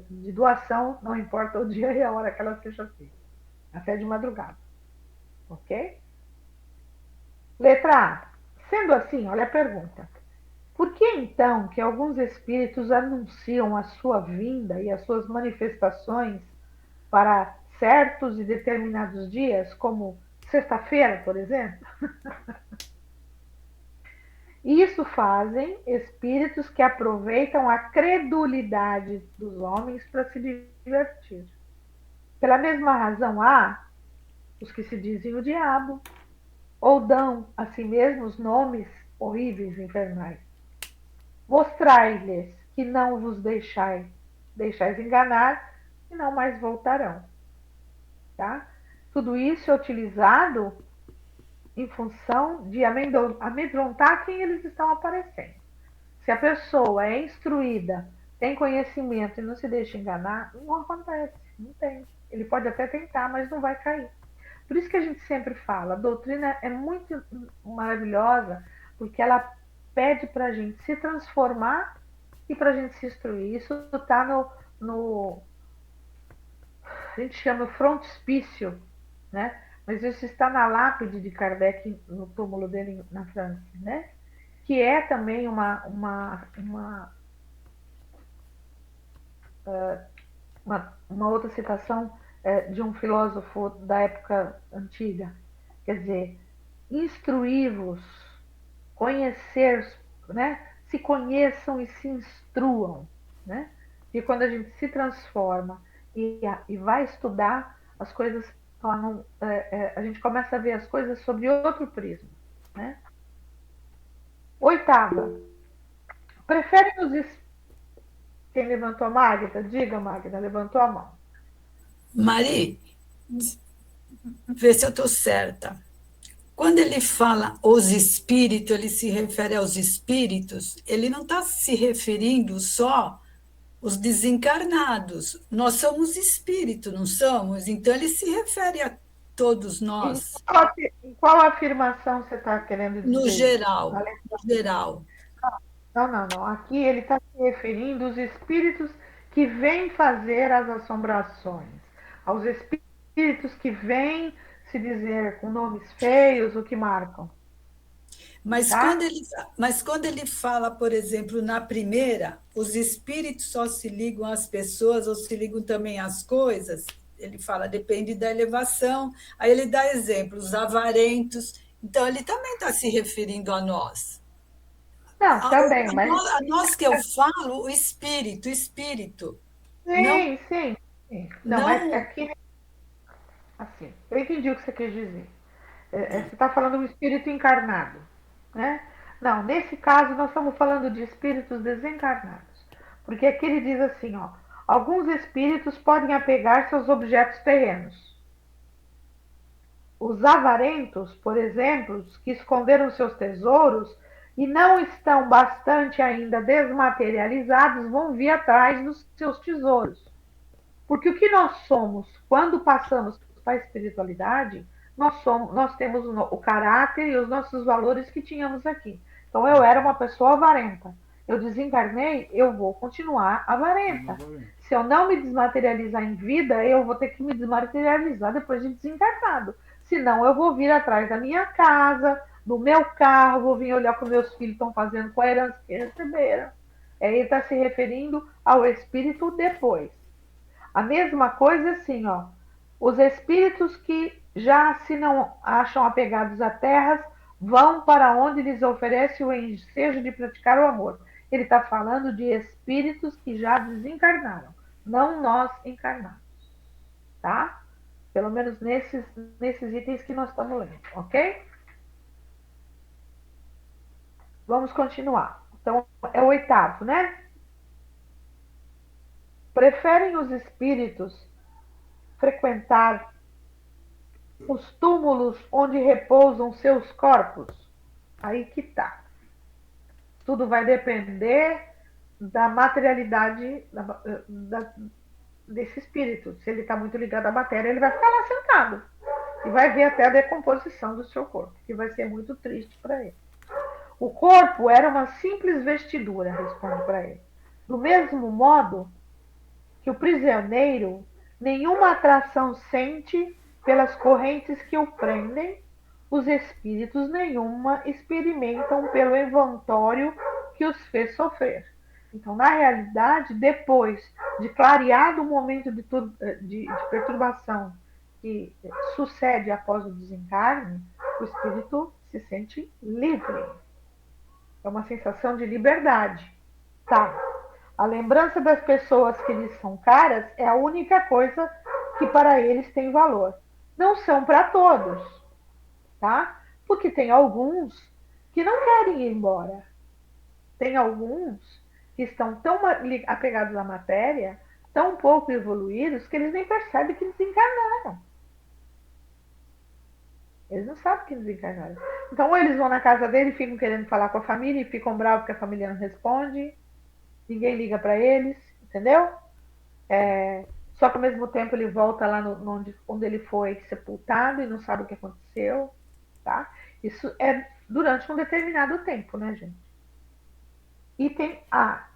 de doação, não importa o dia e a hora que ela seja feita, até de madrugada. Ok? Letra A. Sendo assim, olha a pergunta. Por que então que alguns espíritos anunciam a sua vinda e as suas manifestações para certos e determinados dias, como sexta-feira, por exemplo? Isso fazem espíritos que aproveitam a credulidade dos homens para se divertir. Pela mesma razão há os que se dizem o diabo, ou dão a si mesmos nomes horríveis, infernais. Mostrai-lhes que não vos deixais enganar e não mais voltarão. Tá? Tudo isso é utilizado em função de amedrontar quem eles estão aparecendo. Se a pessoa é instruída, tem conhecimento e não se deixa enganar, não acontece, não tem. Ele pode até tentar, mas não vai cair. Por isso que a gente sempre fala, a doutrina é muito maravilhosa, porque ela pede para a gente se transformar e para a gente se instruir. Isso está no a gente chama frontispício, né? Mas isso está na lápide de Kardec, no túmulo dele na França, né? Que é também uma outra citação de um filósofo da época antiga. Quer dizer, instruí-vos, conhecer, né? Se conheçam e se instruam, né? E quando a gente se transforma e vai estudar, as coisas tornam, a gente começa a ver as coisas sobre outro prisma, né? Oitava, prefere os... Quem levantou a Magda? Diga, Magda, levantou a mão. Mari, vê se eu estou certa. Quando ele fala os espíritos, ele se refere aos espíritos, ele não está se referindo só os desencarnados. Nós somos espírito, não somos? Então ele se refere a todos nós. Em qual afirmação você está querendo dizer? No geral. No geral. Não. Aqui ele está se referindo aos espíritos que vêm fazer as assombrações, aos espíritos que vêm se dizer com nomes feios, o que marcam. Mas, tá? quando ele fala, por exemplo, na primeira, os espíritos só se ligam às pessoas ou se ligam também às coisas, ele fala, depende da elevação. Aí ele dá exemplos, avarentos. Então, ele também está se referindo a nós. Não, também, mas... A nós que eu falo, o espírito. Sim. Não, mas aqui... Assim, eu entendi o que você quis dizer. Você está falando do espírito encarnado, né? Não, nesse caso nós estamos falando de espíritos desencarnados. Porque aqui ele diz assim, ó, alguns espíritos podem apegar-se aos objetos terrenos. Os avarentos, por exemplo, que esconderam seus tesouros e não estão bastante ainda desmaterializados, vão vir atrás dos seus tesouros. Porque o que nós somos, quando passamos para a espiritualidade, nós temos o caráter e os nossos valores que tínhamos aqui. Então, eu era uma pessoa avarenta. Eu desencarnei, eu vou continuar avarenta. Se eu não me desmaterializar em vida, eu vou ter que me desmaterializar depois de desencarnado. Senão, eu vou vir atrás da minha casa, no meu carro, vou vir olhar o que os meus filhos estão fazendo com a herança que receberam. Ele está se referindo ao espírito depois. A mesma coisa assim, ó. Os espíritos que já se não acham apegados à terra vão para onde lhes oferece o ensejo de praticar o amor. Ele está falando de espíritos que já desencarnaram, não nós encarnados, tá? Pelo menos nesses itens que nós estamos lendo, ok? Vamos continuar. Então, é o 8º, né? Preferem os espíritos frequentar os túmulos onde repousam seus corpos? Aí que tá. Tudo vai depender da materialidade desse espírito. Se ele está muito ligado à matéria, ele vai ficar lá sentado. E vai ver até a decomposição do seu corpo, que vai ser muito triste para ele. O corpo era uma simples vestidura, responde para ele. Do mesmo modo que o prisioneiro nenhuma atração sente pelas correntes que o prendem, os espíritos nenhuma experimentam pelo envoltório que os fez sofrer. Então, na realidade, depois de clareado o momento de perturbação que sucede após o desencarne, o espírito se sente livre. É uma sensação de liberdade. Tá. A lembrança das pessoas que lhes são caras é a única coisa que para eles tem valor. Não são para todos, tá? Porque tem alguns que não querem ir embora. Tem alguns que estão tão apegados à matéria, tão pouco evoluídos, que eles nem percebem que desencarnaram. Eles não sabem que desencarnaram. Então, ou eles vão na casa dele e ficam querendo falar com a família e ficam bravos porque a família não responde. Ninguém liga para eles, entendeu? Só que ao mesmo tempo ele volta lá onde ele foi sepultado e não sabe o que aconteceu, tá? Isso é durante um determinado tempo, né, gente? Item A.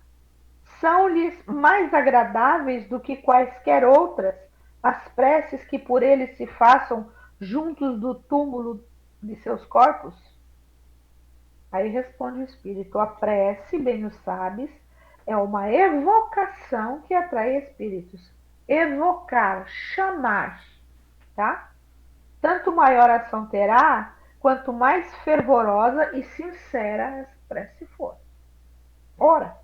São-lhes mais agradáveis do que quaisquer outras as preces que por eles se façam juntos do túmulo de seus corpos? Aí responde o espírito: a prece, bem o sabes, é uma evocação que atrai espíritos. Evocar, chamar, tá? Tanto maior ação terá, quanto mais fervorosa e sincera essa prece for. Ora,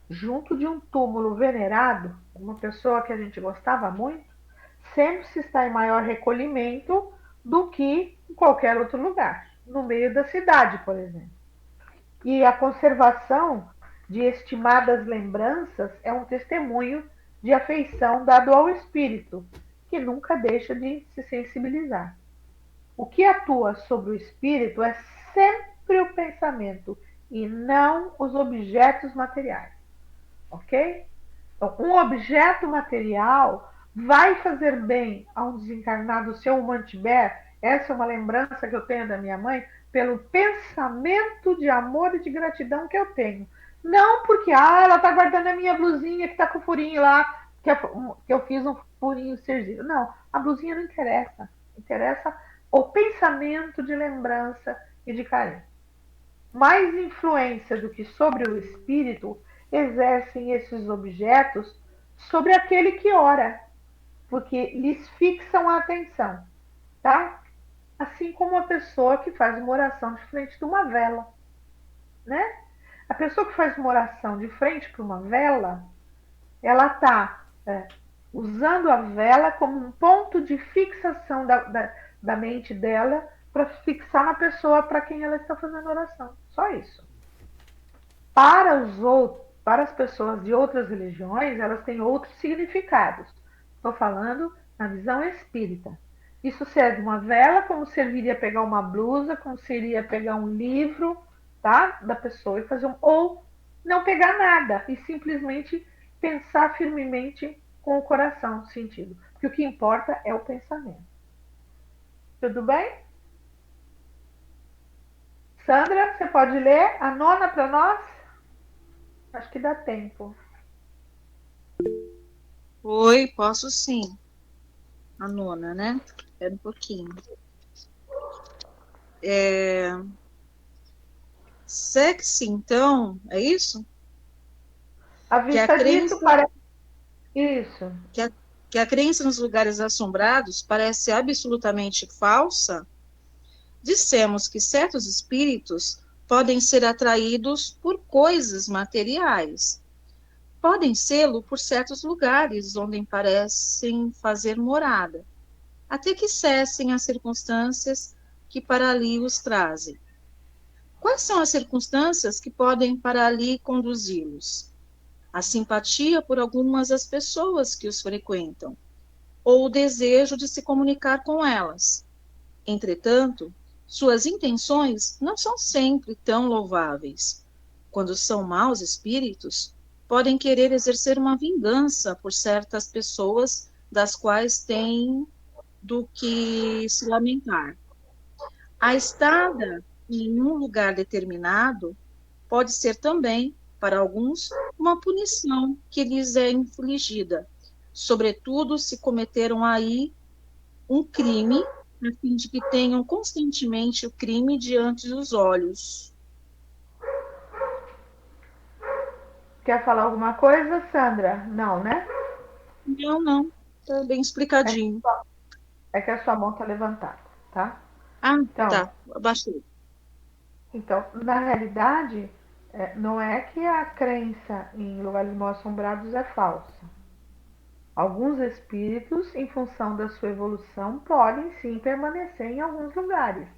junto de um túmulo venerado, uma pessoa que a gente gostava muito, sempre se está em maior recolhimento do que em qualquer outro lugar, no meio da cidade, por exemplo. E a conservação de estimadas lembranças é um testemunho de afeição dado ao espírito, que nunca deixa de se sensibilizar. O que atua sobre o espírito é sempre o pensamento e não os objetos materiais, ok? Então, um objeto material vai fazer bem a um desencarnado se eu o mantiver. Essa é uma lembrança que eu tenho da minha mãe, pelo pensamento de amor e de gratidão que eu tenho. Não porque, ela está guardando a minha blusinha que está com o furinho lá, que eu fiz um furinho cerzinho. Não, a blusinha não interessa. Interessa o pensamento de lembrança e de carinho. Mais influência do que sobre o espírito exercem esses objetos sobre aquele que ora, porque lhes fixam a atenção, tá? Assim como a pessoa que faz uma oração de frente de uma vela, né? A pessoa que faz uma oração de frente para uma vela, ela está usando a vela como um ponto de fixação da mente dela para fixar na pessoa para quem ela está fazendo oração. Só isso. Para as pessoas de outras religiões, elas têm outros significados. Estou falando na visão espírita. Isso serve uma vela, como serviria pegar uma blusa, como seria pegar um livro, tá, da pessoa e fazer ou não pegar nada e simplesmente pensar firmemente com o coração sentido. Porque o que importa é o pensamento. Tudo bem? Sandra, você pode ler a 9ª para nós? Acho que dá tempo. Oi, posso sim. A 9ª, né? Espera um pouquinho. Segue-se, então, é isso? À Que a vista crença, disso, parece. Isso. que a crença nos lugares assombrados parece absolutamente falsa. Dissemos que certos espíritos podem ser atraídos por coisas materiais. Podem sê-lo por certos lugares onde parecem fazer morada, até que cessem as circunstâncias que para ali os trazem. Quais são as circunstâncias que podem para ali conduzi-los? A simpatia por algumas das pessoas que os frequentam, ou o desejo de se comunicar com elas. Entretanto, suas intenções não são sempre tão louváveis. Quando são maus espíritos, podem querer exercer uma vingança por certas pessoas das quais têm do que se lamentar. A estada em um lugar determinado pode ser também, para alguns, uma punição que lhes é infligida, sobretudo se cometeram aí um crime, a fim de que tenham constantemente o crime diante dos olhos. Quer falar alguma coisa, Sandra? Não, né? Não, está bem explicadinho. É que a sua mão está levantada, tá? Ah, Então, tá, abaixei. Então, na realidade, não é que a crença em lugares mal assombrados é falsa. Alguns espíritos, em função da sua evolução, podem sim permanecer em alguns lugares,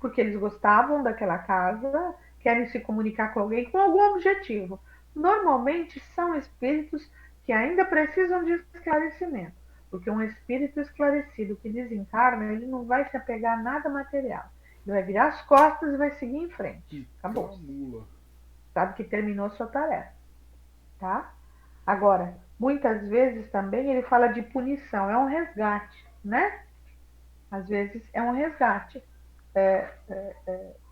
porque eles gostavam daquela casa, querem se comunicar com alguém com algum objetivo. Normalmente são espíritos que ainda precisam de esclarecimento, porque um espírito esclarecido que desencarna, ele não vai se apegar a nada material. Ele vai virar as costas e vai seguir em frente. Acabou. Sabe que terminou sua tarefa, tá? Agora, muitas vezes também ele fala de punição, é um resgate, né? Às vezes é um resgate.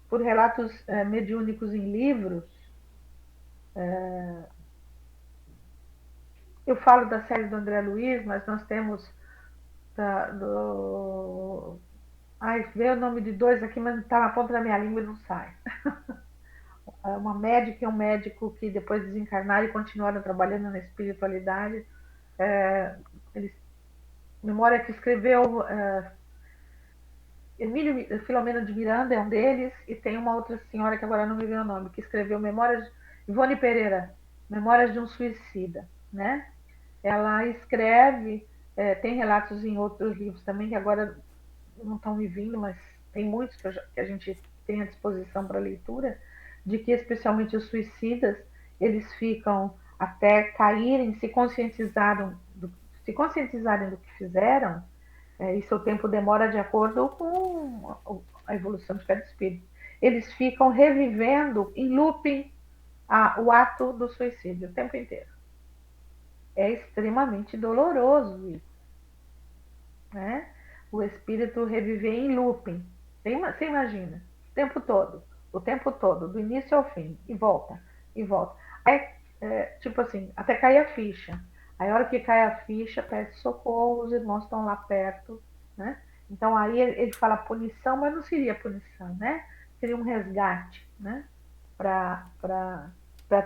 Por relatos mediúnicos em livros, eu falo da série do André Luiz, mas nós temos veio o nome de dois aqui, mas está na ponta da minha língua e não sai. Uma médica e um médico que depois desencarnaram e continuaram trabalhando na espiritualidade. Memória que escreveu Emílio Filomeno de Miranda é um deles, e tem uma outra senhora que agora não me veio o nome, que escreveu Memórias, Ivone Pereira, Memórias de um Suicida, né? Ela escreve, tem relatos em outros livros também, que agora não estão me vindo, mas tem muitos que a gente tem à disposição para leitura, de que especialmente os suicidas, eles ficam até caírem, se conscientizarem do que fizeram. Isso o tempo demora de acordo com a evolução de cada espírito. Eles ficam revivendo em looping o ato do suicídio o tempo inteiro. É extremamente doloroso isso, né? O espírito reviver em looping. Você imagina, o tempo todo, do início ao fim, e volta, e volta. Aí, tipo assim, até cair a ficha. Aí, a hora que cai a ficha, pede socorro, os irmãos estão lá perto, né? Então, aí ele fala punição, mas não seria punição, né? Seria um resgate, né? Para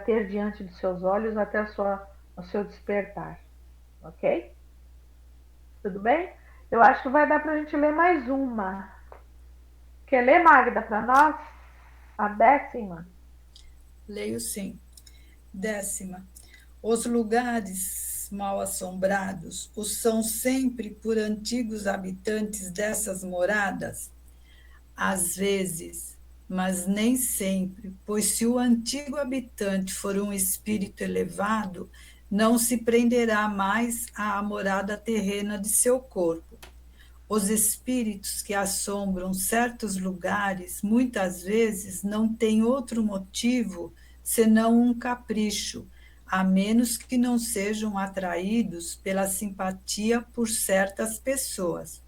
ter diante dos seus olhos até o seu despertar, ok? Tudo bem? Eu acho que vai dar para a gente ler mais uma. Quer ler, Magda, para nós? A 10ª? Leio sim. 10ª. Os lugares mal assombrados os são sempre por antigos habitantes dessas moradas? Às vezes, mas nem sempre, pois se o antigo habitante for um espírito elevado, não se prenderá mais à morada terrena de seu corpo. Os espíritos que assombram certos lugares, muitas vezes, não têm outro motivo senão um capricho, a menos que não sejam atraídos pela simpatia por certas pessoas.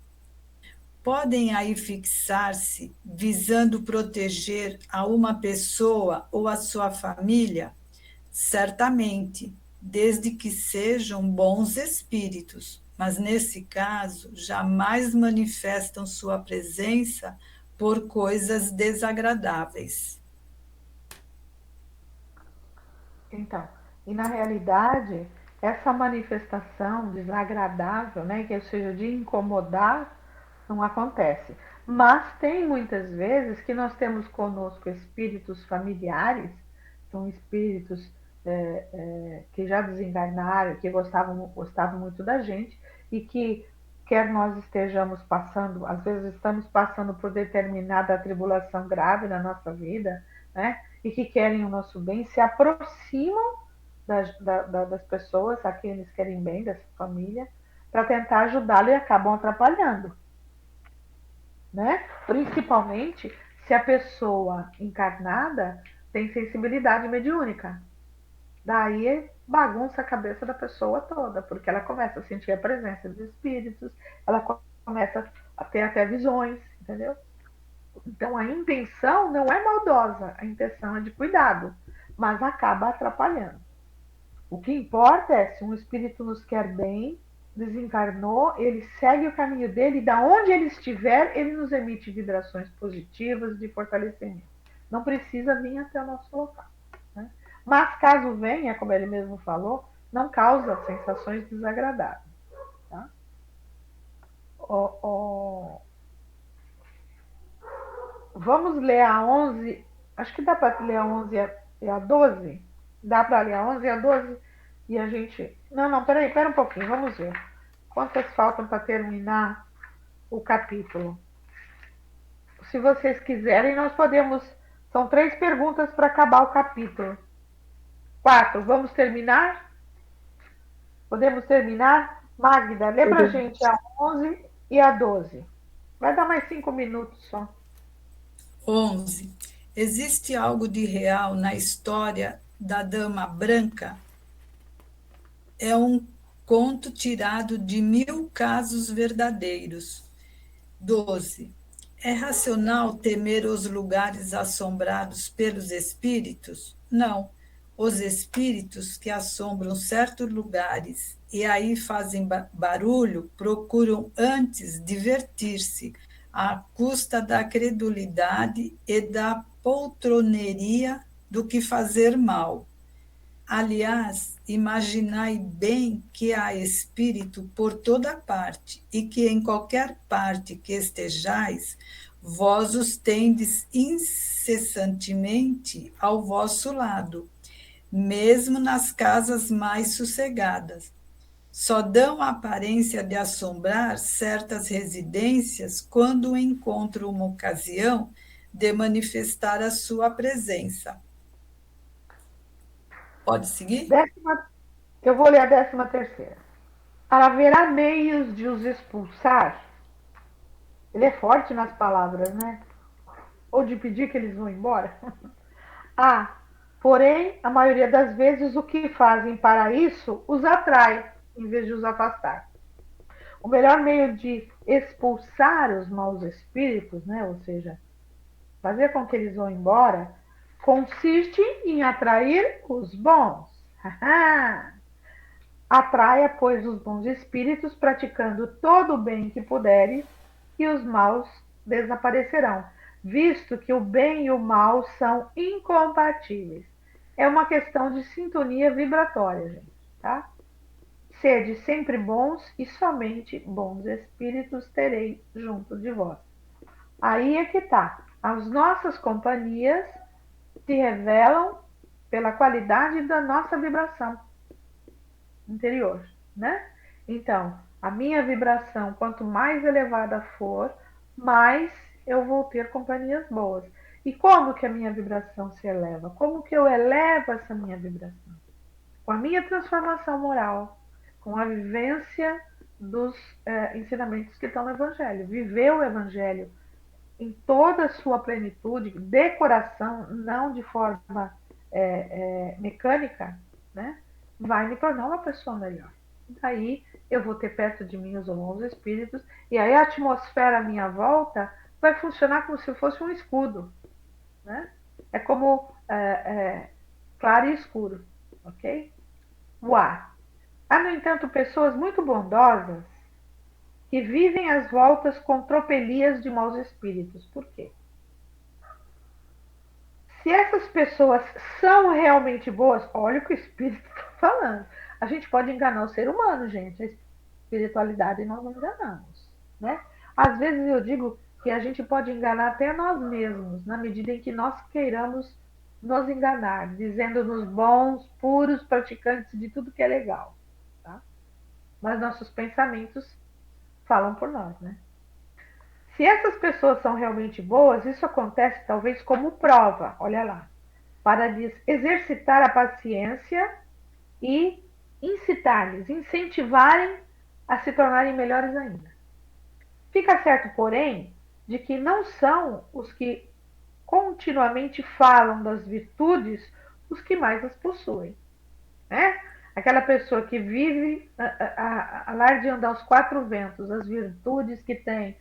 Podem aí fixar-se, visando proteger a uma pessoa ou a sua família? Certamente, desde que sejam bons espíritos, mas nesse caso jamais manifestam sua presença por coisas desagradáveis. Então, e na realidade, essa manifestação desagradável, né, que seja de incomodar, não acontece. Mas tem muitas vezes que nós temos conosco espíritos familiares, são espíritos que já desencarnaram, que gostavam muito da gente e que, quer nós estejamos passando, às vezes estamos passando por determinada tribulação grave na nossa vida, né? E que querem o nosso bem, se aproximam das pessoas a quem eles querem bem, dessa família, para tentar ajudá-lo e acabam atrapalhando, né? Principalmente se a pessoa encarnada tem sensibilidade mediúnica. Daí bagunça a cabeça da pessoa toda, porque ela começa a sentir a presença dos espíritos, ela começa a ter até visões, entendeu? Então a intenção não é maldosa, a intenção é de cuidado, mas acaba atrapalhando. O que importa é se um espírito nos quer bem, desencarnou, ele segue o caminho dele, e da onde ele estiver, ele nos emite vibrações positivas de fortalecimento. Não precisa vir até o nosso local, né? Mas caso venha, como ele mesmo falou, não causa sensações desagradáveis. Tá? Vamos ler a 11, acho que dá para ler a 11 e a 12? Dá para ler a 11 e a 12? E a gente... Não, pera um pouquinho, vamos ver. Quantas faltam para terminar o capítulo? Se vocês quiserem, nós podemos... São 3 perguntas para acabar o capítulo. 4, vamos terminar? Podemos terminar? Magda, lê para a gente a 11 e a 12. Vai dar mais 5 minutos só. 11. Existe algo de real na história da Dama Branca? É um conto tirado de 1000 casos verdadeiros. 12. É racional temer os lugares assombrados pelos espíritos? Não. Os espíritos que assombram certos lugares e aí fazem barulho procuram antes divertir-se, à custa da credulidade e da poltroneria, do que fazer mal. Aliás, imaginai bem que há espírito por toda parte, e que em qualquer parte que estejais, vós os tendes incessantemente ao vosso lado, mesmo nas casas mais sossegadas. Só dão a aparência de assombrar certas residências quando encontram uma ocasião de manifestar a sua presença. Pode seguir? Eu vou ler a 13ª. Haverá meios de os expulsar? Ele é forte nas palavras, né? Ou de pedir que eles vão embora? Porém, a maioria das vezes o que fazem para isso os atrai, em vez de os afastar. O melhor meio de expulsar os maus espíritos, né? Ou seja, fazer com que eles vão embora, consiste em atrair os bons. Atraia, pois, os bons espíritos, praticando todo o bem que puderes, e os maus desaparecerão, visto que o bem e o mal são incompatíveis. É uma questão de sintonia vibratória, gente, tá? Sede sempre bons, e somente bons espíritos terei junto de vós. Aí é que tá. As nossas companhias se revelam pela qualidade da nossa vibração interior, né? Então, a minha vibração, quanto mais elevada for, mais eu vou ter companhias boas. E como que a minha vibração se eleva? Como que eu elevo essa minha vibração? Com a minha transformação moral, com a vivência dos ensinamentos que estão no Evangelho. Viver o Evangelho em toda a sua plenitude, de coração, não de forma mecânica, né? Vai me tornar uma pessoa melhor. Daí eu vou ter perto de mim os bons espíritos, e aí a atmosfera à minha volta vai funcionar como se fosse um escudo, né? É como claro e escuro, ok? O ar. Há, no entanto, pessoas muito bondosas que vivem às voltas com tropelias de maus espíritos. Por quê? Se essas pessoas são realmente boas, olha o que o espírito está falando. A gente pode enganar o ser humano, gente. A espiritualidade nós não enganamos, né? Às vezes eu digo que a gente pode enganar até nós mesmos, na medida em que nós queiramos nos enganar, dizendo-nos bons, puros, praticantes de tudo que é legal, tá? Mas nossos pensamentos falam por nós, né? Se essas pessoas são realmente boas, isso acontece talvez como prova, olha lá, para lhes exercitar a paciência e incitar-lhes, incentivarem a se tornarem melhores ainda. Fica certo, porém, de que não são os que continuamente falam das virtudes os que mais as possuem, né? Aquela pessoa que vive alardeando aos quatro ventos as virtudes que tem,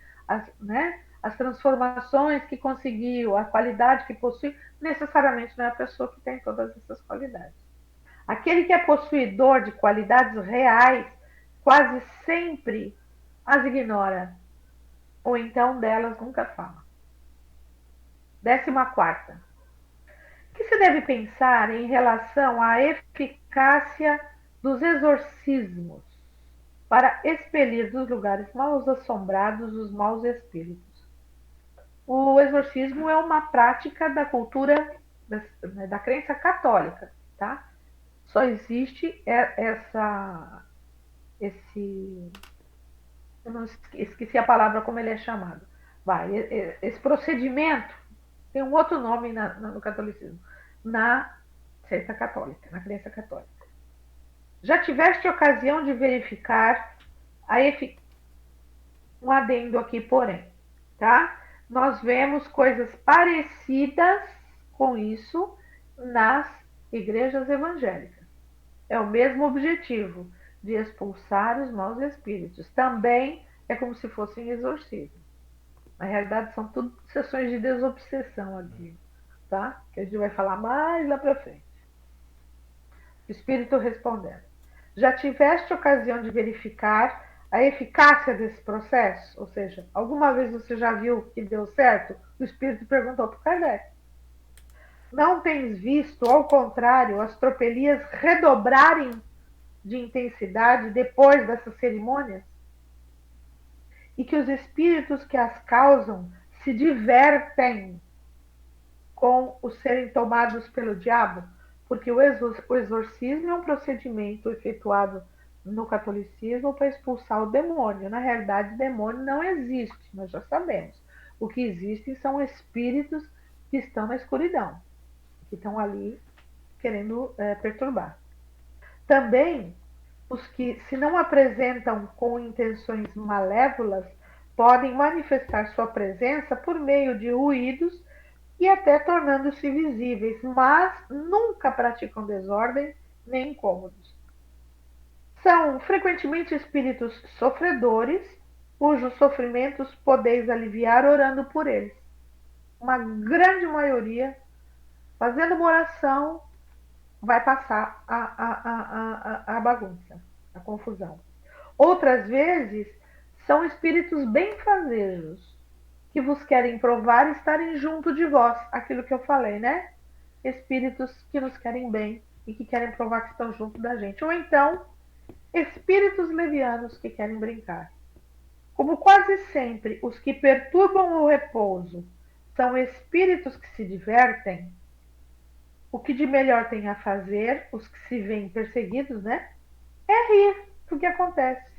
né? As transformações que conseguiu, a qualidade que possui, necessariamente não é a pessoa que tem todas essas qualidades. Aquele que é possuidor de qualidades reais quase sempre as ignora, ou então delas nunca fala. 14ª. O que se deve pensar em relação à eficácia dos exorcismos para expelir dos lugares mal assombrados os maus espíritos? O exorcismo é uma prática da cultura da crença católica, tá? Só existe esse, eu não esqueci a palavra como ele é chamado. Esse procedimento tem um outro nome no catolicismo, na crença católica, na crença católica. Já tiveste ocasião de verificar um adendo aqui, porém, tá? Nós vemos coisas parecidas com isso nas igrejas evangélicas. É o mesmo objetivo, de expulsar os maus espíritos. Também é como se fossem exorcismo. Na realidade, são tudo sessões de desobsessão aqui, tá? Que a gente vai falar mais lá para frente. O espírito respondendo: já tiveste ocasião de verificar a eficácia desse processo? Ou seja, alguma vez você já viu que deu certo? O espírito perguntou para o Kardec. Não tens visto, ao contrário, as tropelias redobrarem de intensidade depois dessas cerimônias? E que os espíritos que as causam se divertem com os serem tomados pelo diabo? Porque o exorcismo é um procedimento efetuado no catolicismo para expulsar o demônio. Na realidade, demônio não existe, nós já sabemos. O que existem são espíritos que estão na escuridão, que estão ali querendo perturbar. Também, os que se não apresentam com intenções malévolas podem manifestar sua presença por meio de ruídos e até tornando-se visíveis, mas nunca praticam desordem nem incômodos. São frequentemente espíritos sofredores, cujos sofrimentos podeis aliviar orando por eles. Uma grande maioria, fazendo uma oração, vai passar a bagunça, a confusão. Outras vezes, são espíritos benfazejos, que vos querem provar estarem junto de vós. Aquilo que eu falei, né? Espíritos que nos querem bem e que querem provar que estão junto da gente. Ou então, espíritos levianos que querem brincar. Como quase sempre os que perturbam o repouso são espíritos que se divertem, o que de melhor tem a fazer, os que se veem perseguidos, né? É rir do que acontece.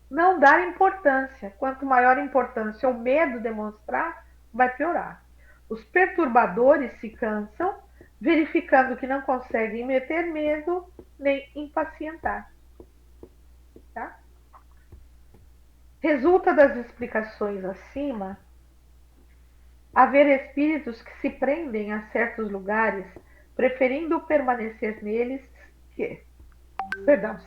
Não dar importância. Quanto maior a importância ou medo demonstrar, vai piorar. Os perturbadores se cansam, verificando que não conseguem meter medo nem impacientar. Tá? Resulta das explicações acima haver espíritos que se prendem a certos lugares, preferindo permanecer neles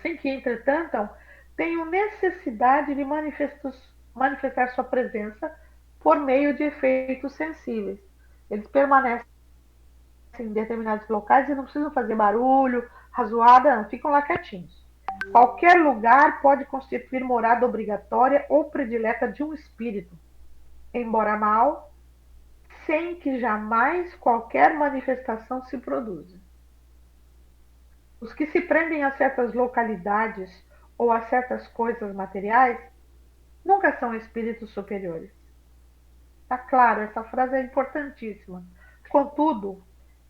sem que, entretanto, tenham necessidade de manifestar sua presença por meio de efeitos sensíveis. Eles permanecem em determinados locais e não precisam fazer barulho, razoada, ficam lá quietinhos. Qualquer lugar pode constituir morada obrigatória ou predileta de um espírito, embora mal, sem que jamais qualquer manifestação se produza. Os que se prendem a certas localidades ou a certas coisas materiais nunca são espíritos superiores. Está claro, essa frase é importantíssima. Contudo,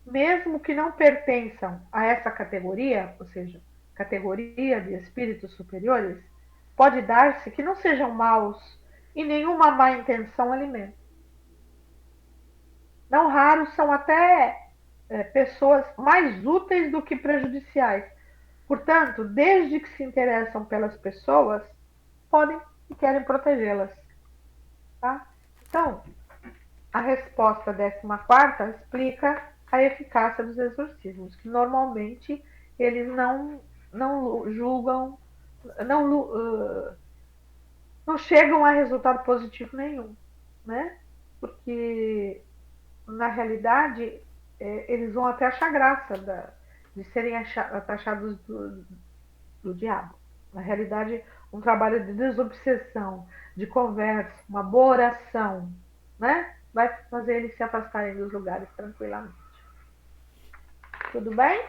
mesmo que não pertençam a essa categoria, ou seja, categoria de espíritos superiores, pode dar-se que não sejam maus e nenhuma má intenção alimenta. Não raros são até pessoas mais úteis do que prejudiciais. Portanto, desde que se interessam pelas pessoas, podem e querem protegê-las. Tá? Então, a resposta 14ª explica a eficácia dos exorcismos, que normalmente eles não julgam, não chegam a resultado positivo nenhum, né? Porque, na realidade, eles vão até achar graça de serem taxados do diabo. Na realidade, um trabalho de desobsessão, de conversa, uma boa oração, né? Vai fazer eles se afastarem dos lugares tranquilamente. Tudo bem?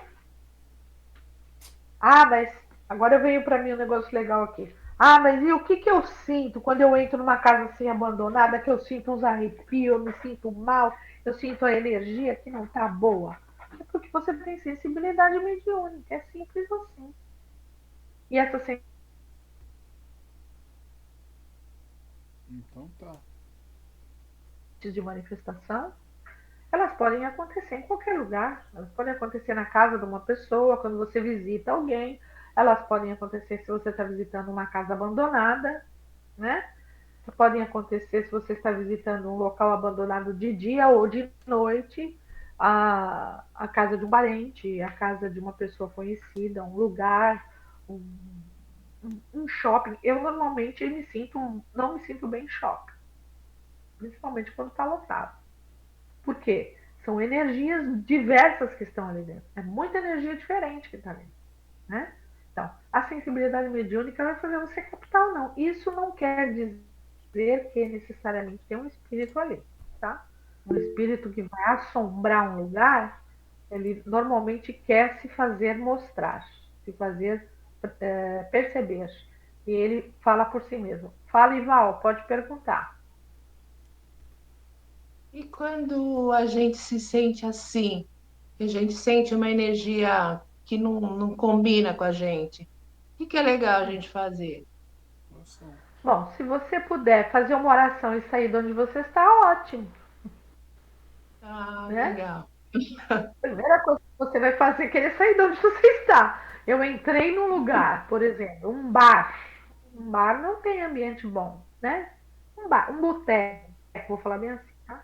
Ah, mas agora veio para mim um negócio legal aqui. Ah, mas e o que eu sinto quando eu entro numa casa assim abandonada, que eu sinto uns arrepios, eu me sinto mal, eu sinto a energia que não tá boa? É porque você tem sensibilidade mediúnica, é simples assim. E essa Então tá. de manifestação, elas podem acontecer em qualquer lugar. Elas podem acontecer na casa de uma pessoa, quando você visita alguém. Elas podem acontecer se você está visitando uma casa abandonada, né? Podem acontecer se você está visitando um local abandonado de dia ou de noite, a casa de um parente, a casa de uma pessoa conhecida, um lugar, um shopping. Eu normalmente não me sinto bem em shopping, principalmente quando está lotado. Por quê? São energias diversas que estão ali dentro. É muita energia diferente que está ali, né? Então, a sensibilidade mediúnica vai fazer você captar ou não. Isso não quer dizer que necessariamente tem um espírito ali, tá? Um espírito que vai assombrar um lugar, ele normalmente quer se fazer mostrar, se fazer perceber. E ele fala por si mesmo. Fala, Ival, pode perguntar. E quando a gente se sente assim, que a gente sente uma energia que não combina com a gente, o que é legal a gente fazer? Bom, se você puder fazer uma oração e sair de onde você está, ótimo. Ah, né? legal. A primeira coisa que você vai fazer é querer sair de onde você está. Eu entrei num lugar, por exemplo, um bar. Um bar não tem ambiente bom, né? Um bar, um boteco, vou falar bem assim, tá?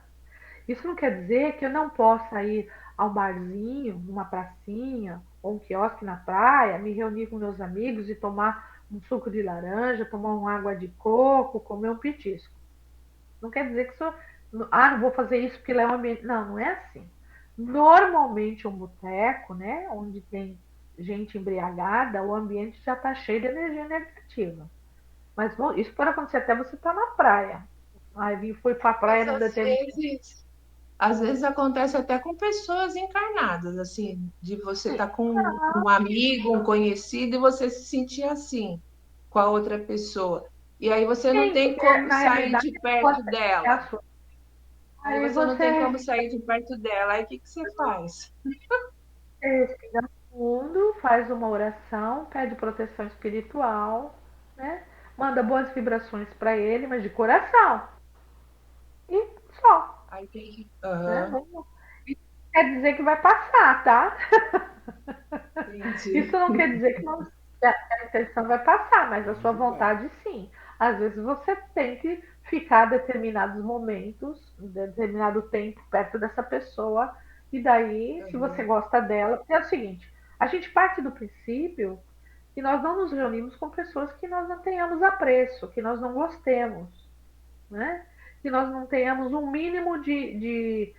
Isso não quer dizer que eu não possa ir a um barzinho, numa pracinha, ou um quiosque na praia, me reunir com meus amigos e tomar um suco de laranja, tomar uma água de coco, comer um petisco. Não quer dizer que sou. Ah, não vou fazer isso porque lá é um ambiente. Não, não é assim. Normalmente um boteco, né, onde tem gente embriagada, o ambiente já está cheio de energia negativa. Mas bom, isso pode acontecer até você estar na praia. Aí foi para a praia Mas não determinado. às vezes acontece até com pessoas encarnadas, assim, de você estar com um amigo, um conhecido, e você se sentir assim com a outra pessoa. E aí você não Sim, tem porque como na sair realidade de perto é a dela. sua. Aí Aí você não tem você como sair de perto dela. Aí o que que você faz? respira fundo, faz uma oração, pede proteção espiritual, né? Manda boas vibrações para ele, mas de coração. E só. Aí tem que. Né? Aham, Isso quer dizer que vai passar, tá? Isso entendi. não quer dizer que a intenção vai passar, mas a sua vontade sim. Às vezes você tem que ficar determinados momentos, determinado tempo perto dessa pessoa, e daí, se você Aham, gosta dela, porque é o seguinte, a gente parte do princípio que nós não nos reunimos com pessoas que nós não tenhamos apreço, que nós não gostemos, né? Que nós não tenhamos um mínimo de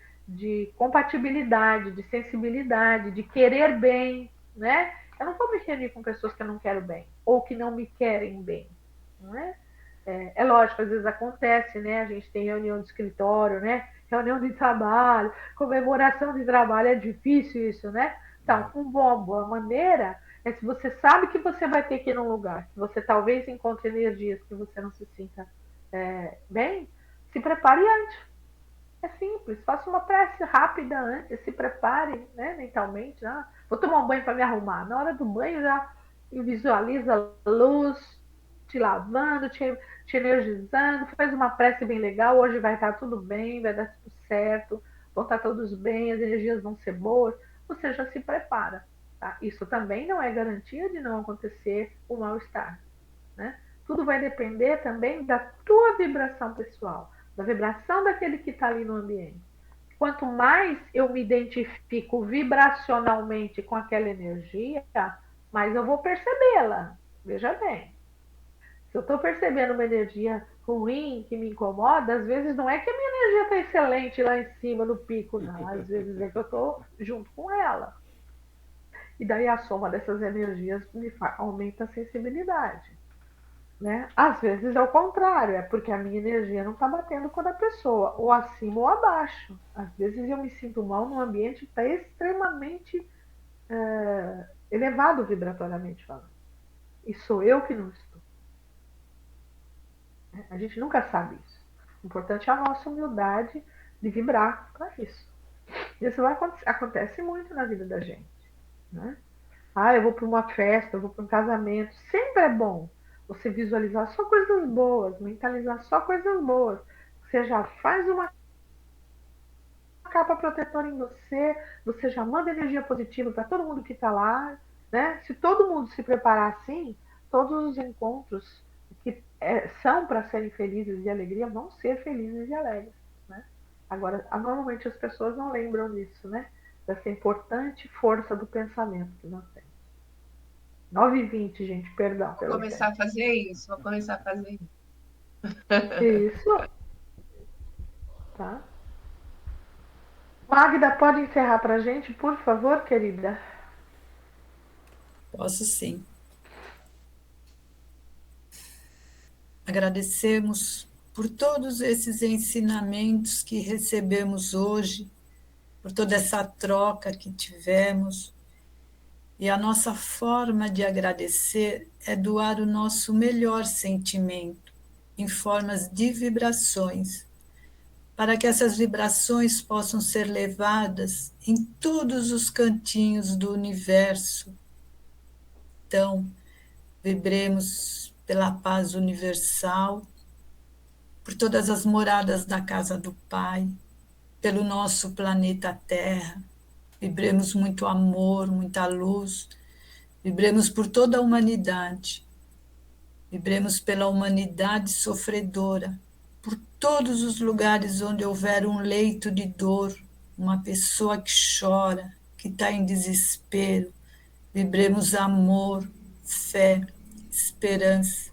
compatibilidade, de sensibilidade, de querer bem, né? Eu não vou me reunir com pessoas que eu não quero bem, ou que não me querem bem, não é? É lógico, às vezes acontece, né? A gente tem reunião de escritório, né? Reunião de trabalho, comemoração de trabalho, é difícil isso, né? Então, uma boa maneira é se você sabe que você vai ter que ir num lugar, que você talvez encontre energias que você não se sinta bem, se prepare antes. É simples, faça uma prece rápida antes, se prepare, né, mentalmente. Vou tomar um banho para me arrumar. Na hora do banho já visualiza a luz te lavando, te energizando, faz uma prece bem legal. Hoje vai estar tudo bem, vai dar tudo certo, vão estar todos bem, as energias vão ser boas. Você já se prepara. Tá? Isso também não é garantia de não acontecer o mal-estar. Né? Tudo vai depender também da tua vibração pessoal, da vibração daquele que está ali no ambiente. Quanto mais eu me identifico vibracionalmente com aquela energia, mais eu vou percebê-la. Veja bem, se eu estou percebendo uma energia ruim que me incomoda, às vezes não é que a minha energia está excelente lá em cima no pico, não. Às vezes é que eu estou junto com ela. E daí a soma dessas energias aumenta a sensibilidade. Né? Às vezes é o contrário, é porque a minha energia não está batendo com a da pessoa, ou acima ou abaixo. Às vezes eu me sinto mal num ambiente que está extremamente elevado vibratoriamente falando. E sou eu que não estou. A gente nunca sabe isso. O importante é a nossa humildade de vibrar para isso. Isso acontece muito na vida da gente. Né? Eu vou para uma festa, eu vou para um casamento. Sempre é bom você visualizar só coisas boas, mentalizar só coisas boas. Você já faz uma capa protetora em você já manda energia positiva para todo mundo que está lá. Né? Se todo mundo se preparar assim, todos os encontros que são para serem felizes e alegria vão ser felizes e alegres. Né? Agora, normalmente as pessoas não lembram disso, né? Dessa importante força do pensamento que nós temos. 9h20, gente, perdão. Vou começar a fazer isso, Isso. Tá. Magda, pode encerrar para a gente, por favor, querida? Posso sim. Agradecemos por todos esses ensinamentos que recebemos hoje, por toda essa troca que tivemos. E a nossa forma de agradecer é doar o nosso melhor sentimento em formas de vibrações, para que essas vibrações possam ser levadas em todos os cantinhos do universo. Então, vibremos pela paz universal, por todas as moradas da casa do Pai, pelo nosso planeta Terra. Vibremos muito amor, muita luz. Vibremos por toda a humanidade. Vibremos pela humanidade sofredora, por todos os lugares onde houver um leito de dor, uma pessoa que chora, que está em desespero. Vibremos amor, fé, esperança.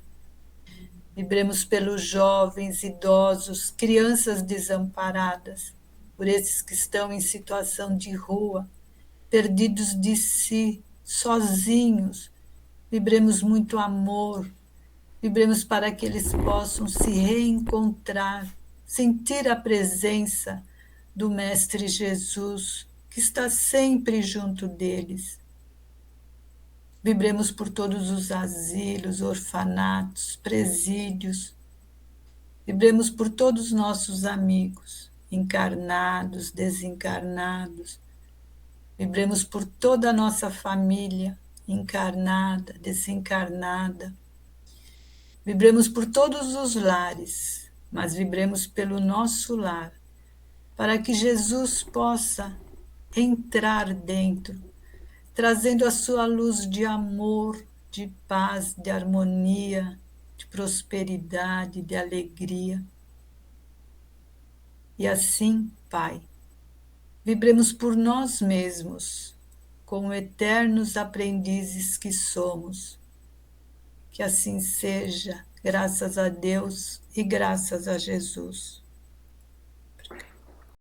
Vibremos pelos jovens, idosos, crianças desamparadas, por esses que estão em situação de rua, perdidos de si, sozinhos. Vibremos muito amor, vibremos para que eles possam se reencontrar, sentir a presença do Mestre Jesus, que está sempre junto deles. Vibremos por todos os asilos, orfanatos, presídios. Vibremos por todos os nossos amigos, encarnados, desencarnados. Vibremos por toda a nossa família, encarnada, desencarnada. Vibremos por todos os lares, mas vibremos pelo nosso lar, para que Jesus possa entrar dentro, trazendo a sua luz de amor, de paz, de harmonia, de prosperidade, de alegria. E assim, Pai, vibremos por nós mesmos, como eternos aprendizes que somos. Que assim seja, graças a Deus e graças a Jesus.